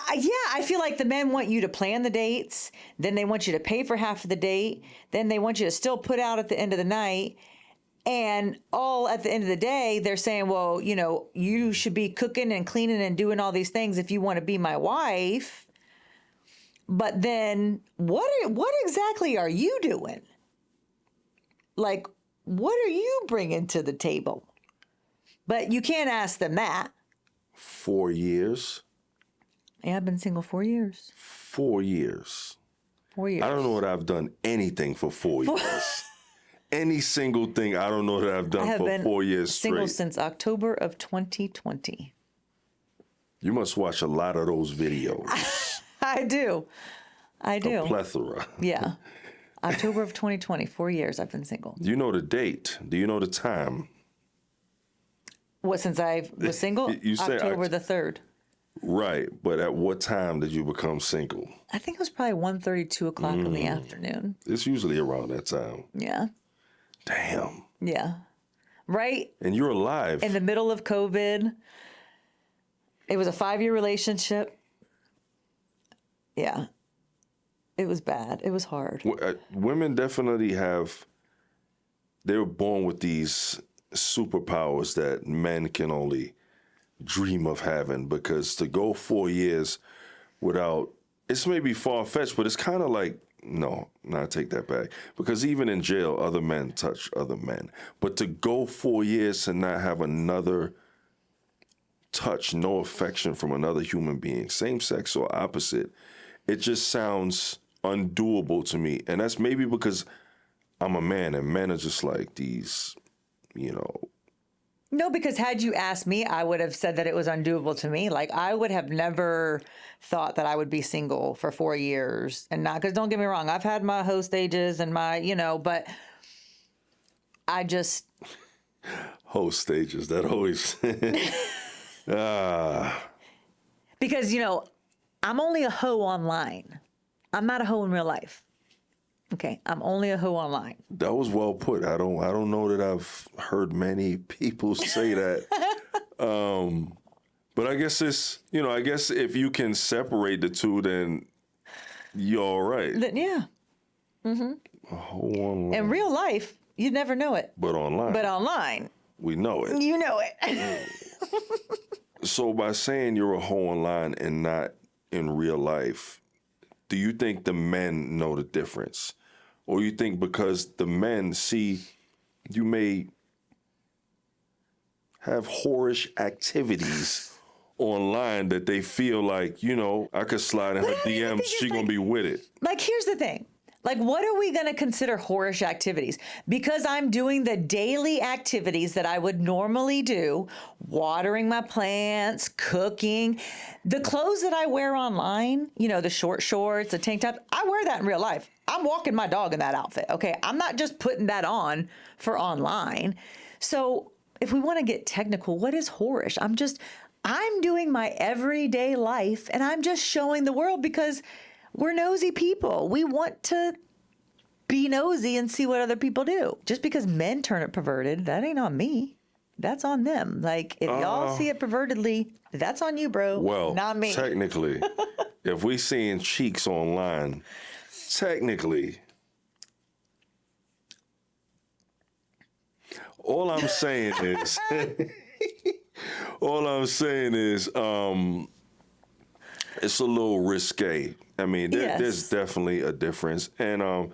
I feel like the men want you to plan the dates, then they want you to pay for half of the date, then they want you to still put out at the end of the night, and all at the end of the day, they're saying, well, you should be cooking and cleaning and doing all these things if you want to be my wife. But then what exactly are you doing? What are you bringing to the table? But you can't ask them that. 4 years. Yeah, I've been single 4 years. 4 years. 4 years. I don't know that I've done anything for 4 years. Any single thing I don't know that I've done for 4 years straight. Single since October of 2020. You must watch a lot of those videos. I do. A plethora. Yeah. October of 2020, 4 years I've been single. Do you know the date? Do you know the time? What, since I was single? You say October the 3rd. Right, but at what time did you become single? I think it was probably 1:30, 2 o'clock in the afternoon. It's usually around that time. Yeah. Damn. Yeah. Right? And you're alive. In the middle of COVID. It was a 5-year relationship. Yeah. It was bad. It was hard. Women definitely they were born with these superpowers that men can only dream of having, because to go 4 years without, it's maybe far-fetched, but it's kind of like, no, I take that back, because even in jail, other men touch other men, but to go 4 years and not have another touch, no affection from another human being, same sex or opposite, it just sounds undoable to me. And that's maybe because I'm a man, and men are just like these, No, because had you asked me, I would have said that it was undoable to me. I would have never thought that I would be single for 4 years. And not, because don't get me wrong, I've had my hoe stages and my, but I just. Hoe stages, that always. Because, I'm only a hoe online. I'm not a hoe in real life. Okay, I'm only a hoe online. That was well put. I don't know that I've heard many people say that. But I guess it's, I guess if you can separate the two, then you're all right. Yeah. Mm-hmm. A hoe online. In real life, You'd never know it. But online, we know it. You know it. So by saying you're a hoe online and not in real life, do you think the men know the difference? Or you think because the men see you may have whorish activities online that they feel like, I could slide in her DMs, she gonna be with it. Like, here's the thing. Like, what are we going to consider whorish activities? Because I'm doing the daily activities that I would normally do, watering my plants, cooking. The clothes that I wear online, the short shorts, the tank top, I wear that in real life. I'm walking my dog in that outfit, okay? I'm not just putting that on for online. So if we want to get technical, what is whorish? I'm doing my everyday life, and I'm just showing the world because we're nosy people. We want to be nosy and see what other people do. Just because men turn it perverted, that ain't on me. That's on them. Like, if y'all see it pervertedly, that's on you, bro. Well, not me. Technically, if we seeing cheeks online, technically, all I'm saying is, it's a little risque. I mean, there's definitely a difference. And, a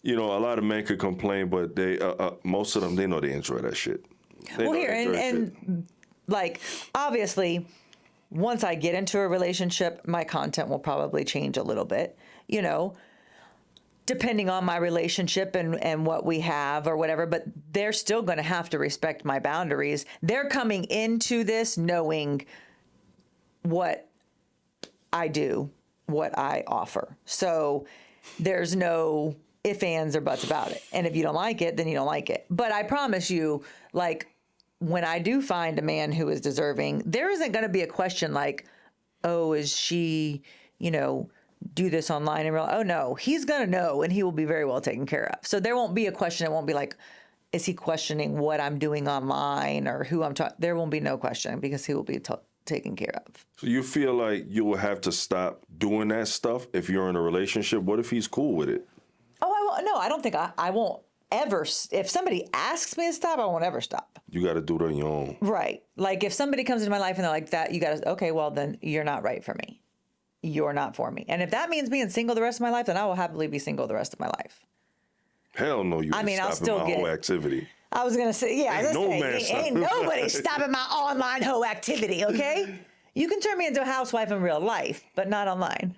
lot of men could complain, but they, most of them, they know they enjoy that shit. Like, obviously, once I get into a relationship, my content will probably change a little bit, depending on my relationship and what we have or whatever, but they're still going to have to respect my boundaries. They're coming into this knowing what I do, what I offer. So there's no ifs, ands, or buts about it. And if you don't like it, then you don't like it. But I promise you, like, when I do find a man who is deserving, there isn't going to be a question like, oh, is she, do this online and real? Oh, no, he's going to know, and he will be very well taken care of. So there won't be a question. It won't be like, is he questioning what I'm doing online or who I'm talking? There won't be no question because he will be taken care of. So you feel like you will have to stop doing that stuff if you're in a relationship? What if he's cool with it? Oh, I won't. No, I don't think I won't ever. If somebody asks me to stop, I won't ever stop. You got to do it on your own. Right. Like, if somebody comes into my life and they're like that, you got to, okay, well, then you're not right for me. You're not for me. And if that means being single the rest of my life, then I will happily be single the rest of my life. Hell no, I'll still my whole activity. I was going to say, yeah. Ain't nobody stopping my online hoe activity, okay? You can turn me into a housewife in real life, but not online.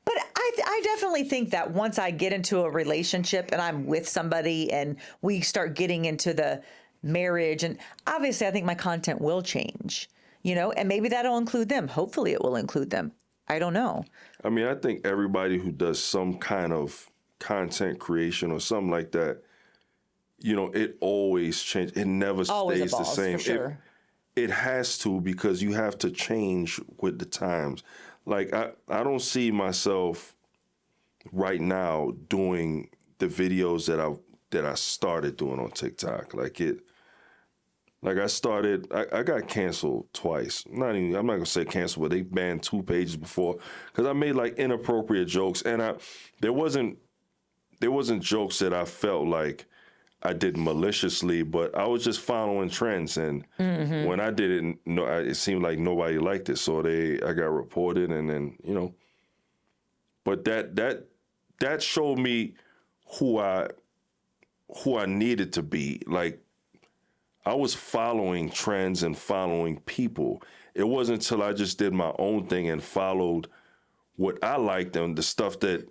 But I definitely think that once I get into a relationship and I'm with somebody and we start getting into the marriage, and obviously I think my content will change, and maybe that'll include them. Hopefully it will include them. I don't know. I mean, I think everybody who does some kind of content creation or something like that, it always changes. It never stays the same. For sure. It has to, because you have to change with the times. Like, I don't see myself right now doing the videos that I started doing on TikTok. I got canceled twice. I'm not gonna say canceled, but they banned 2 pages before because I made like inappropriate jokes, and there wasn't jokes that I felt like I did maliciously, but I was just following trends, and when I did it, it seemed like nobody liked it, so I got reported, and then but that showed me who I needed to be. Like, I was following trends and following people. It wasn't until I just did my own thing and followed what I liked and the stuff that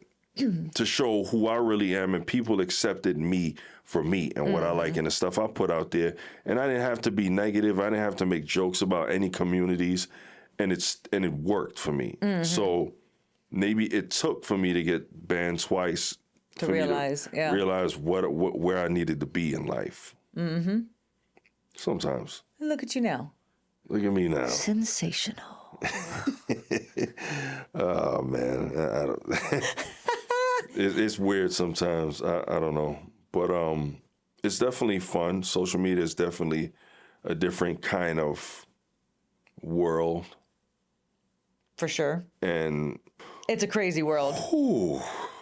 to show who I really am, and people accepted me for me and what I like and the stuff I put out there. And I didn't have to be negative. I didn't have to make jokes about any communities, and it worked for me. So maybe it took for me to get banned twice to realize where I needed to be in life. Sometimes. Look at you now. Look at me now. Sensational. Oh man, I don't. It's weird sometimes. I don't know, but it's definitely fun. Social media is definitely a different kind of world. For sure. And it's a crazy world.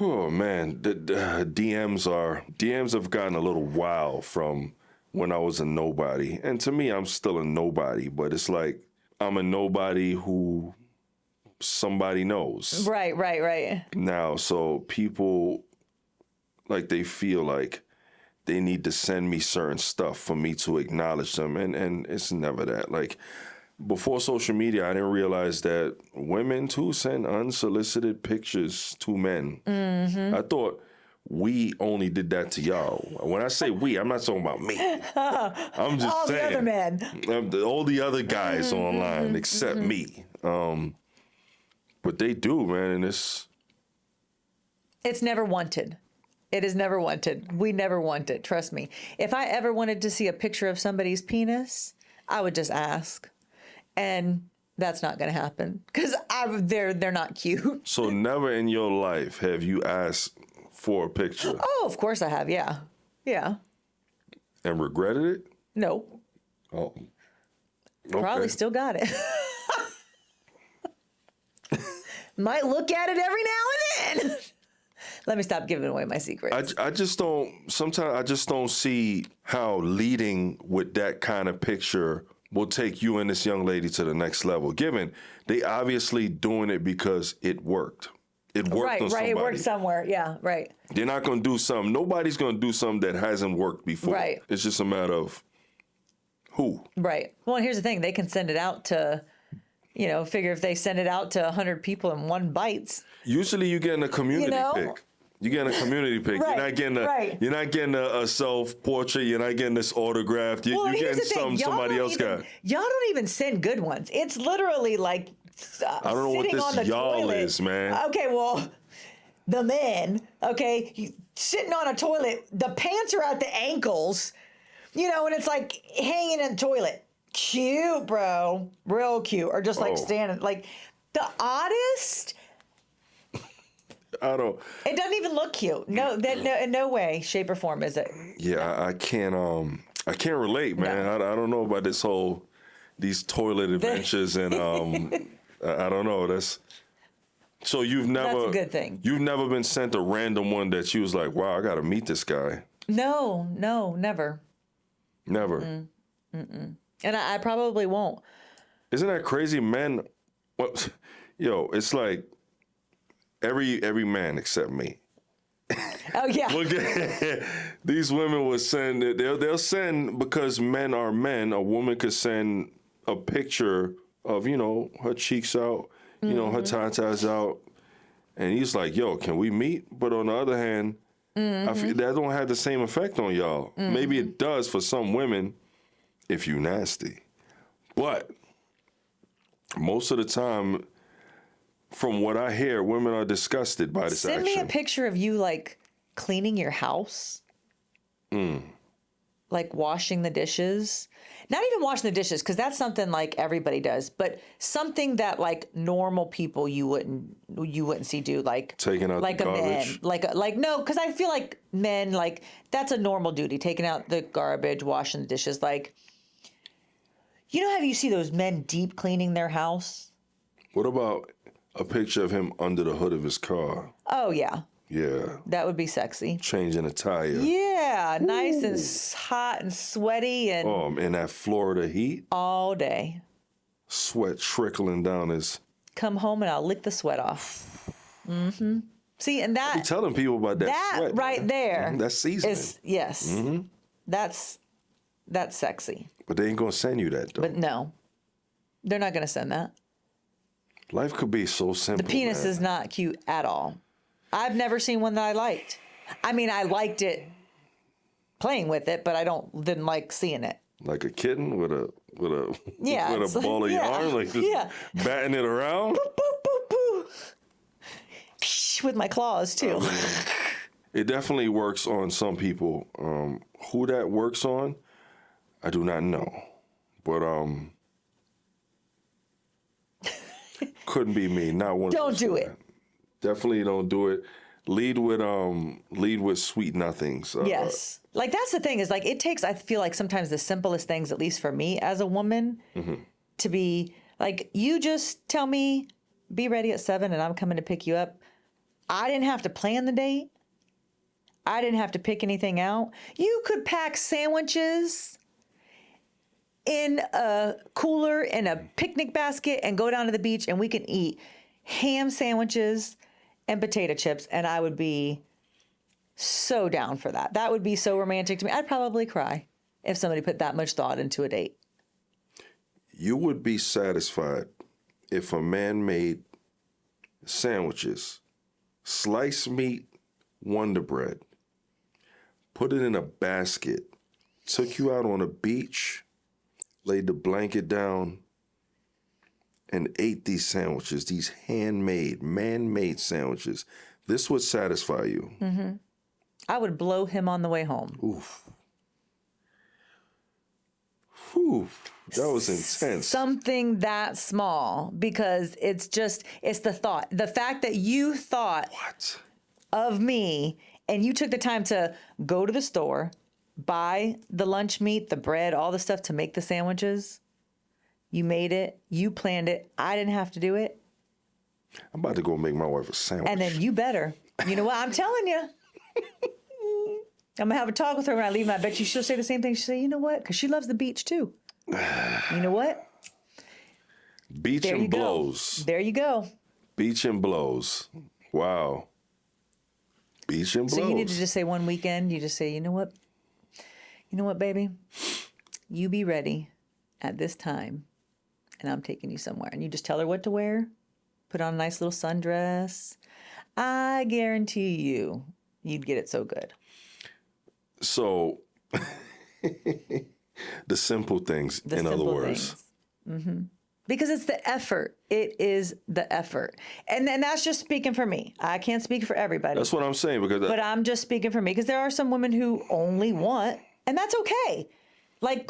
Oh man, the DMs have gotten a little wild from when I was a nobody, and to me, I'm still a nobody. But it's like I'm a nobody who somebody knows Right. now. So people like they feel like they need to send me certain stuff for me to acknowledge them, and it's never that. Like before social media, I didn't realize that women too send unsolicited pictures to men. I thought we only did that to y'all. When I say we, I'm not talking about me. I'm just All saying. the other men. All the other guys online except me. But they do, man, and It's never wanted. It is never wanted. We never want it. Trust me. If I ever wanted to see a picture of somebody's penis, I would just ask. And that's not going to happen because they're not cute. so never in your life have you asked for a picture Oh, of course I have. Yeah. and regretted it? No. Oh, Probably okay. still got it. Might look at it every now and then. Let me stop giving away my secrets. I just don't. Sometimes I just don't see how leading with that kind of picture will take you and this young lady to the next level. Given they obviously doing it because it worked. It worked on somebody. It worked somewhere. Yeah, right. They're not going to do something. Nobody's going to do something that hasn't worked before. Right. It's just a matter of who. Right. Well, and here's the thing: they can send it out to, figure if they send it out to 100 people and one bites. Usually, you getting a community You know? pick. You're getting a community pick. Right, You're not getting a self portrait. You're not getting this autographed. You're Here's getting the thing. something somebody else got. Y'all don't even send good ones. It's literally like I don't know what sitting on the this y'all toilet. is, man. Okay, well, the men, sitting on a toilet, the pants are at the ankles, and it's like hanging in the toilet. Cute, bro. Real cute. Or just like standing, like the oddest. I don't. It doesn't even look cute. No, in no way, shape, or form is it. Yeah, I can't relate, man. No. I don't know about these toilet adventures, and I don't know. So you've never. That's a good thing. You've never been sent a random one that you was like, wow, I got to meet this guy. No, never. Never. And I probably won't. Isn't that crazy, men? It's like every man except me. Oh yeah. These women will send. They'll send because men are men. A woman could send a picture of her cheeks out, her tatas out, and he's like, "Yo, can we meet?" But on the other hand, I feel that don't have the same effect on y'all. Maybe it does for some women if you nasty, but most of the time, from what I hear, women are disgusted by this Send action. me a picture of you like cleaning your house. Like washing the dishes. Not even washing the dishes, because that's something like everybody does, but something that like normal people you wouldn't see do, like Taking out like the a garbage? man, no, because I feel like men, like that's a normal duty, taking out the garbage, washing the dishes. Like, have you see those men deep cleaning their house? What about a picture of him under the hood of his car? Oh yeah, Yeah, that would be sexy. changing a tire. Yeah, nice and hot and sweaty and In that Florida heat, all day. sweat trickling down his. Come home and I'll lick the sweat off. See, and I'm telling people about that sweat, right man. there That's seasoning. is yes. That's sexy. But they ain't gonna send you that though. But no, they're not going to send that. Life could be so simple. The penis man. is not cute at all. I've never seen one that I liked. I mean, I liked it playing with it, but didn't like seeing it. Like a kitten with a Yeah, with it's a ball of yeah, yarn, like just batting it around. Boop, boop, boop. Psh, with my claws too. It definitely works on some people. Who that works on, I do not know, but couldn't be me. Not one. Don't do it. Definitely don't do it. Lead with sweet nothings. Yes. Like that's the thing is like it takes, I feel like sometimes the simplest things, at least for me as a woman, to be like, you just tell me, be ready at 7 and I'm coming to pick you up. I didn't have to plan the date. I didn't have to pick anything out. You could pack sandwiches in a cooler, in a picnic basket, and go down to the beach, and we can eat ham sandwiches and potato chips, and I would be so down for that. That would be so romantic to me. I'd probably cry if somebody put that much thought into a date. You would be satisfied if a man made sandwiches, sliced meat, Wonder Bread, put it in a basket, took you out on a beach, laid the blanket down, and ate these sandwiches, these handmade, man-made sandwiches. This would satisfy you. Mm-hmm. I would blow him on the way home. Oof. Whew. That was intense. Something that small, because it's the thought. The fact that you thought of me and you took the time to go to the store, buy the lunch meat, the bread, all the stuff to make the sandwiches. You made it. You planned it. I didn't have to do it. I'm about to go make my wife a sandwich. And then you better. You know what? I'm telling you. I'm going to have a talk with her when I leave, and I bet you she'll say the same thing. She'll say, you know what? Because she loves the beach, too. You know what? Beach and blows. There you go. Beach and blows. Wow. Beach and blows. So you need to just say one weekend, you just say, you know what? You know what, baby? You be ready at this time, and I'm taking you somewhere. And you just tell her what to wear, put on a nice little sundress. I guarantee you'd get it so good. So, the simple things, in other words. Mm-hmm. Because it's the effort. It is the effort. And then that's just speaking for me. I can't speak for everybody. That's what I'm saying. But I'm just speaking for me, because there are some women who only want, and that's okay.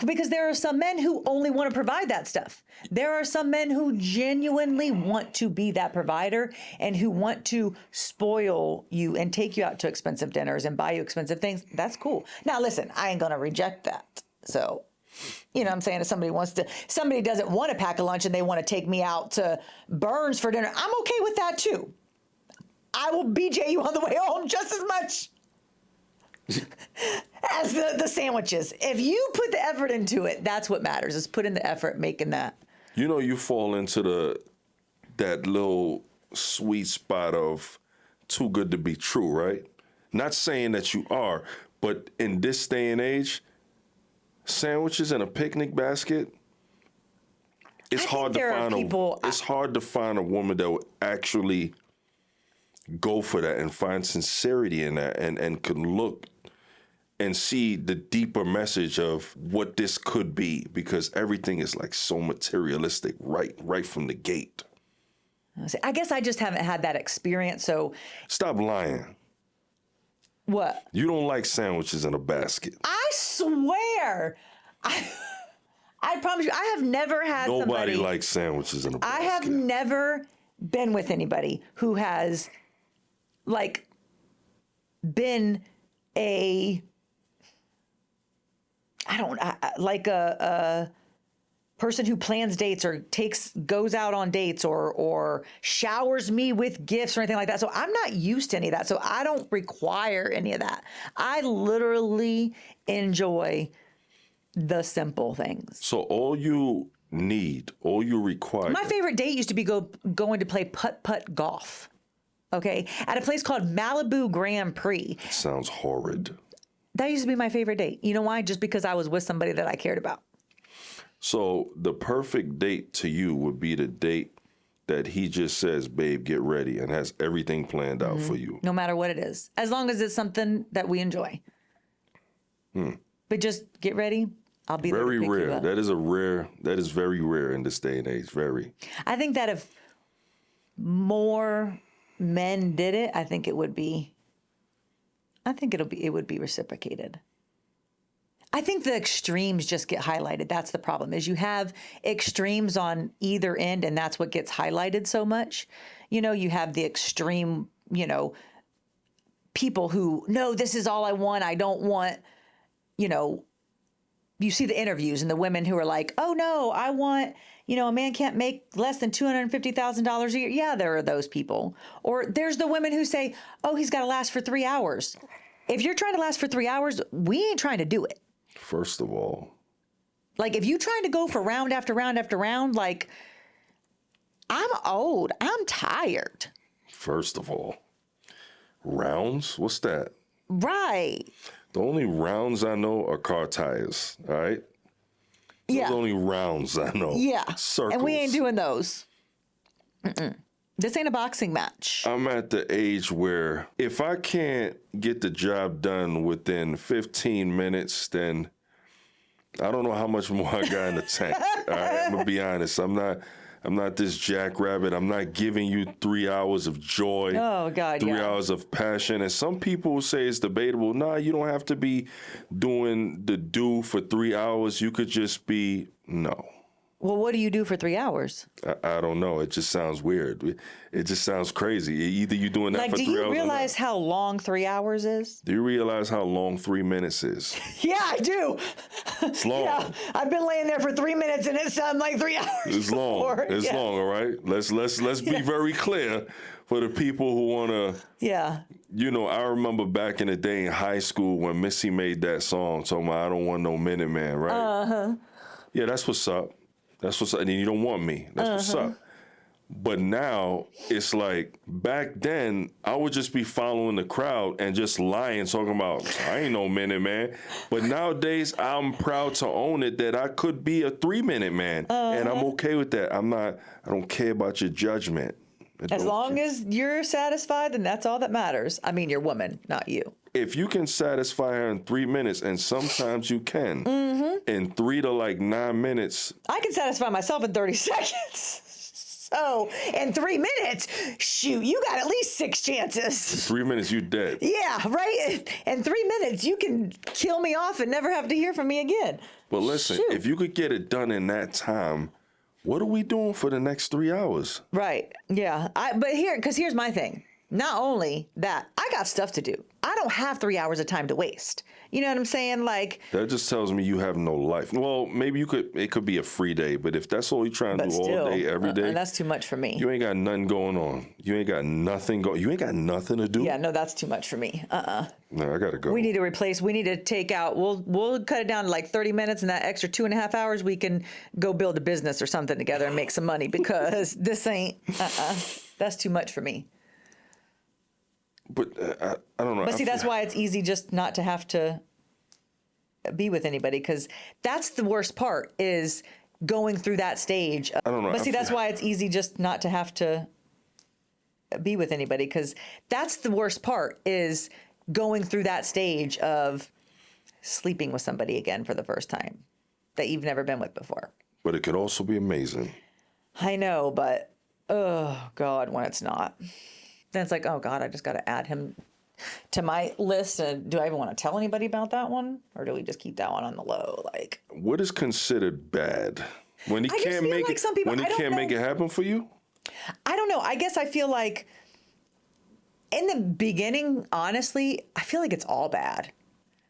Because there are some men who only want to provide that stuff. There are some men who genuinely want to be that provider and who want to spoil you and take you out to expensive dinners and buy you expensive things. That's cool. Now, listen, I ain't going to reject that. So, you know what I'm saying? If somebody doesn't want to pack a lunch and they want to take me out to Burns for dinner, I'm okay with that too. I will BJ you on the way home just as much as the sandwiches. If you put the effort into it, that's what matters, is put in the effort making that. You know, you fall into that little sweet spot of too good to be true, right? Not saying that you are, but in this day and age, sandwiches in a picnic basket, it's hard to find a woman that would actually go for that and find sincerity in that and could look and see the deeper message of what this could be, because everything is like so materialistic right from the gate. I guess I just haven't had that experience, so... Stop lying. What? You don't like sandwiches in a basket. I swear. I promise you, I have never had Nobody likes sandwiches in a basket. I have never been with anybody who has, been a person who plans dates or goes out on dates or showers me with gifts or anything like that. So I'm not used to any of that. So I don't require any of that. I literally enjoy the simple things. So all you require. My favorite date used to be going to play putt-putt golf. Okay? At a place called Malibu Grand Prix. It sounds horrid. That used to be my favorite date. You know why? Just because I was with somebody that I cared about. So the perfect date to you would be the date that he just says, babe, get ready, and has everything planned out for you. No matter what it is. As long as it's something that we enjoy. But just get ready. I'll be there to pick Very you rare. up. That is very rare in this day and age. Very. I think that if more men did it, I think it would be reciprocated. I think the extremes just get highlighted. That's the problem, is you have extremes on either end, and that's what gets highlighted so much. You know, you have the extreme, people who, no, this is all I want. I don't want, you see the interviews and the women who are like, oh no, I want, a man can't make less than $250,000 a year. Yeah, there are those people. Or there's the women who say, oh, he's got to last for 3 hours. If you're trying to last for 3 hours, we ain't trying to do it. First of all, like if you trying to go for round after round after round, like I'm old, I'm tired. First of all, rounds? What's that? Right. The only rounds I know are car tires, all right? Those are the only rounds I know. Yeah. Circles. And we ain't doing those. This ain't a boxing match. I'm at the age where if I can't get the job done within 15 minutes, then I don't know how much more I got in the tank. All right, I'm gonna be honest. I'm not this jackrabbit. I'm not giving you 3 hours of joy. Oh, God, 3 hours of passion. And some people say it's debatable. Nah, you don't have to be doing the do for 3 hours. You could just be, no. Well, what do you do for 3 hours? I don't know. It just sounds weird. It just sounds crazy. Either you're doing that for 3 hours. Do you realize how long 3 hours is? Do you realize how long 3 minutes is? Yeah, I do. It's long. Yeah, I've been laying there for 3 minutes and it sounded like 3 hours. It's long. Before. It's long. All right. Let's be very clear for the people who wanna. Yeah. I remember back in the day in high school when Missy made that song talking about I don't want no minute man, right? Uh-huh. Yeah, that's what's up. That's what's up. And you don't want me. That's what's up. But now it's like back then I would just be following the crowd and just lying, talking about I ain't no minute man. But nowadays I'm proud to own it that I could be a 3-minute man, and I'm okay with that. I don't care about your judgment. As long as you're satisfied, then that's all that matters. I mean, your woman, not you. If you can satisfy her in 3 minutes, and sometimes you can, in 3 to 9 minutes. I can satisfy myself in 30 seconds. So, in 3 minutes, shoot, you got at least 6 chances. 3 minutes, you dead. Yeah, right? In 3 minutes, you can kill me off and never have to hear from me again. But listen, if you could get it done in that time, what are we doing for the next 3 hours? Right. Yeah. Because here's my thing. Not only that, I got stuff to do. I don't have 3 hours of time to waste. You know what I'm saying? Like that just tells me you have no life. Well, maybe it could be a free day, but if that's all you're trying to do all day, every day, that's too much for me. You ain't got nothing going on. You ain't got nothing You ain't got nothing to do. Yeah, no, that's too much for me. No, I gotta go. We need to take out. We'll cut it down to 30 minutes, and that extra 2.5 hours we can go build a business or something together and make some money because this ain't. That's too much for me. But I don't know. But see, that's why it's easy just not to have to be with anybody, because that's the worst part is going through that stage. I don't know. But see, that's why it's easy just not to have to be with anybody, because that's the worst part is going through that stage of sleeping with somebody again for the first time that you've never been with before. But it could also be amazing. I know, but oh God, when it's not. Then it's like, oh God, I just got to add him to my list. And do I even want to tell anybody about that one? Or do we just keep that one on the low? Like, what is considered bad? When he can't make it, when he can't make it happen for you? I don't know. I guess I feel like in the beginning, honestly, I feel like it's all bad.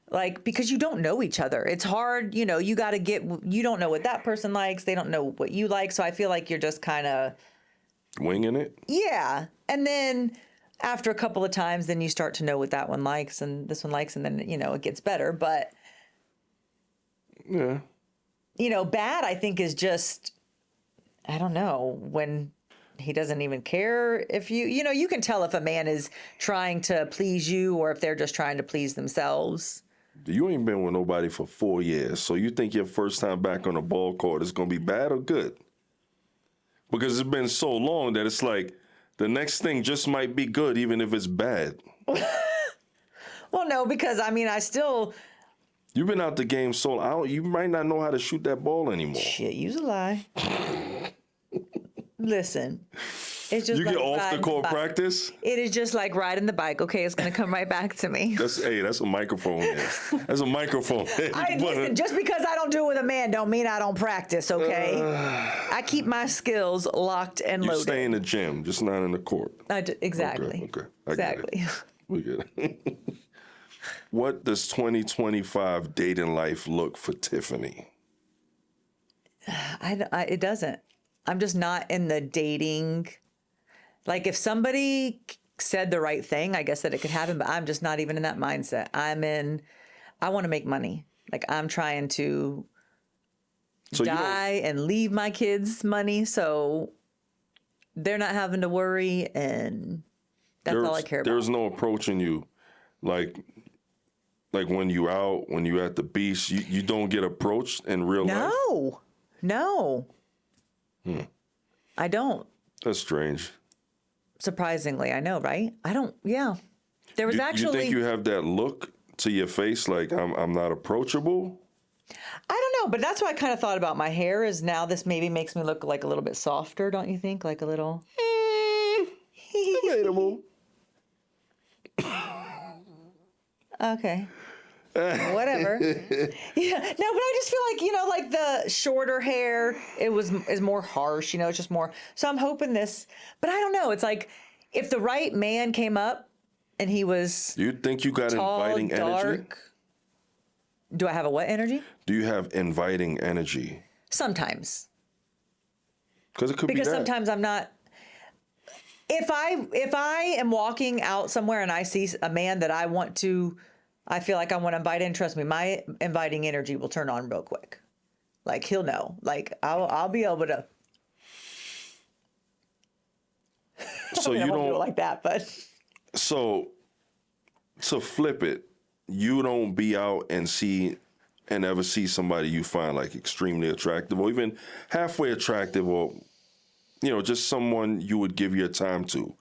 Like, because you don't know each other. It's hard, you got to you don't know what that person likes. They don't know what you like. So I feel like you're just kind of winging it. Yeah. And then after a couple of times, then you start to know what that one likes and this one likes, and then, it gets better. But, yeah, bad, I think, is just, I don't know, when he doesn't even care if you can tell if a man is trying to please you or if they're just trying to please themselves. You ain't been with nobody for 4 years. So you think your first time back on the ball court is going to be bad or good? Because it's been so long that it's like the next thing just might be good, even if it's bad. Well, no, because I still. You've been out the game so long, you might not know how to shoot that ball anymore. Shit, you's a lie. Listen, it's just you get off the court practice. It is just like riding the bike. Okay, it's gonna come right back to me. That's a microphone. That's a microphone. Listen, just because I don't do it with a man, don't mean I don't practice. Okay, I keep my skills locked and loaded. You stay in the gym, just not in the court. Exactly. Okay. Exactly. We get it. What does 2025 dating life look for Tiffany? It doesn't. I'm just not in the dating. Like if somebody said the right thing, I guess that it could happen, but I'm just not even in that mindset. I want to make money. Like I'm trying to So die and leave my kids money so they're not having to worry, and that's all I care about. There's no approaching you, like when you out, when you at the beach, you don't get approached in real life. No. I don't. That's strange. Surprisingly, I know, right? I don't. Yeah, there was You actually. think you have that look to your face, like I'm not approachable? I don't know, but that's what I kind of thought about my hair. Is now this maybe makes me look like a little bit softer, don't you think? Like a little. Debatable. Okay. Whatever. Yeah. No, but I just feel like, like the shorter hair, is more harsh, it's just more. So I'm hoping this, but I don't know. It's like if the right man came up and he was You think you got tall, inviting energy? dark. Do I have a what energy? Do you have inviting energy? Sometimes. Because it could be that. Because sometimes I'm not. If I am walking out somewhere and I see a man that I feel like I want to invite in, trust me, my inviting energy will turn on real quick. Like he'll know. Like I'll be able to. So I you won't do it don't like that, but So to flip it, you don't be out and ever see somebody you find like extremely attractive or even halfway attractive or just someone you would give your time to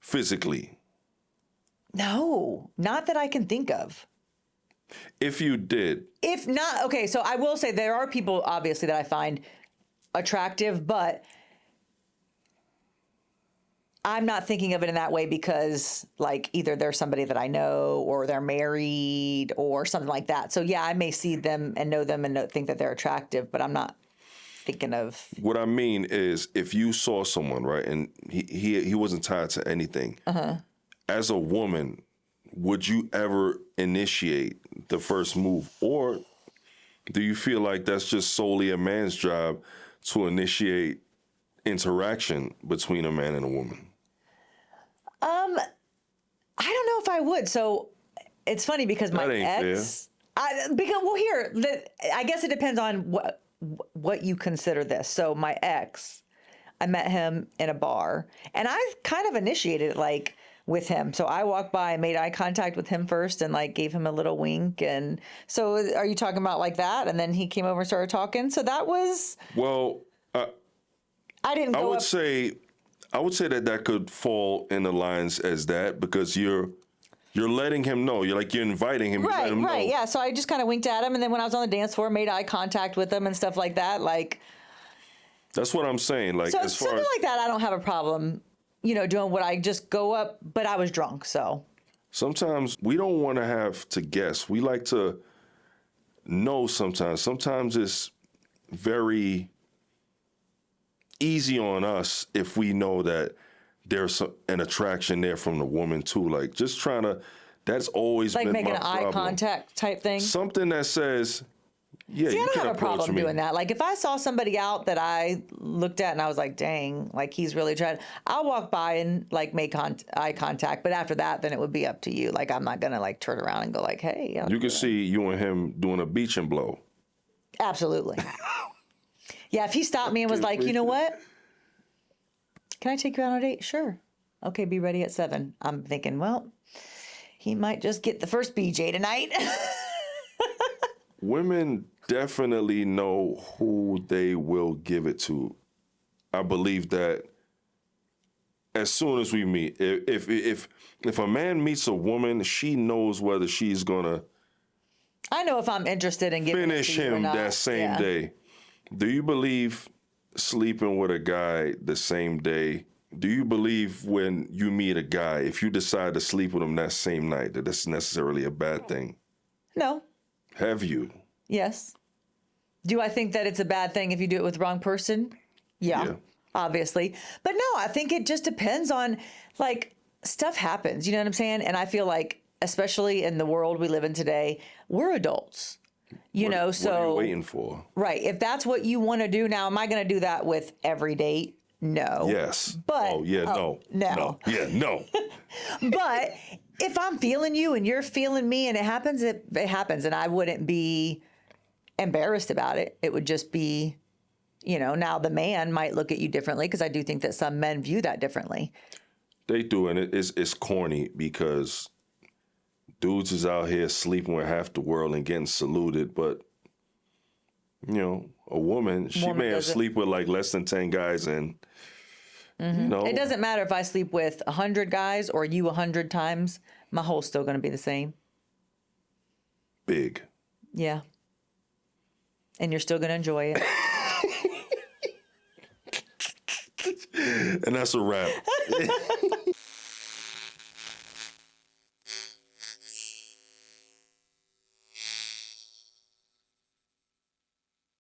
physically. no, not that I can think of. If you did, If not, okay, so I will say there are people obviously that I find attractive, but I'm not thinking of it in that way because like either they're somebody that I know or they're married or something like that. So yeah, I may see them and know them and think that they're attractive, but I'm not thinking of. what I mean is if you saw someone, right, and he wasn't tied to anything, as a woman, would you ever initiate the first move? Or do you feel like that's just solely a man's job to initiate interaction between a man and a woman? I don't know if I would. So it's funny because my That ain't ex, I guess it depends on what you consider this. So my ex, I met him in a bar and I kind of initiated it like with him. So I walked by and made eye contact with him first and like gave him a little wink. And so are you talking about like that? And then he came over and started talking. So that was, Well, I didn't go up. I would say that could fall in the lines as that because you're letting him know. You're inviting him. You let him know. Yeah. So I just kind of winked at him. And then when I was on the dance floor, made eye contact with him and stuff like that. Like, That's what I'm saying. Like so as far something as like that, I don't have a problem, doing what I just go up, but I was drunk. So sometimes we don't want to have to guess. We like to know sometimes. Sometimes it's very easy on us if we know that there's an attraction there from the woman too. Like just trying to, that's always like been making my an eye problem. contact type thing. Something that says, yeah, See, I you don't can have a approach problem me. doing that. Like if I saw somebody out that I looked at and I was like, dang, like he's really trying, I'll walk by and like make eye contact. But after that, then it would be up to you. Like I'm not going to like turn around and go like, hey. You can see you and him doing a beach and blow. Absolutely. Yeah. If he stopped me and was like, you know what? Can I take you out on a date? Sure. Okay. Be ready at 7. I'm thinking, well, he might just get the first BJ tonight. Women definitely know who they will give it to. I believe that as soon as we meet, if a man meets a woman, she knows whether she's gonna I know if I'm interested in giving finish it to you or him not. that same Yeah. day. Do you believe sleeping with a guy the same day? Do you believe when you meet a guy, if you decide to sleep with him that same night, that that's necessarily a bad thing? No. Have you? Yes. Do I think that it's a bad thing if you do it with the wrong person? Yeah. Obviously. But no, I think it just depends on like stuff happens. You know what I'm saying? And I feel like especially in the world we live in today, we're adults. You know, What are you so waiting for? right. If that's what you want to do now, am I going to do that with every date? No. Yes. But Oh yeah. No. no. No. Yeah. No. But if I'm feeling you and you're feeling me and it happens, it happens. And I wouldn't be embarrassed about it. It would just be, you know, now the man might look at you differently because I do think that some men view that differently. They do, and it's corny because dudes is out here sleeping with half the world and getting saluted, but you know, a woman, she may have sleep with like less than 10 guys, and you know, It doesn't matter if I sleep with 100 guys or you 100 times, my hole's still going to be the same. big. Yeah. And you're still going to enjoy it. And that's a wrap.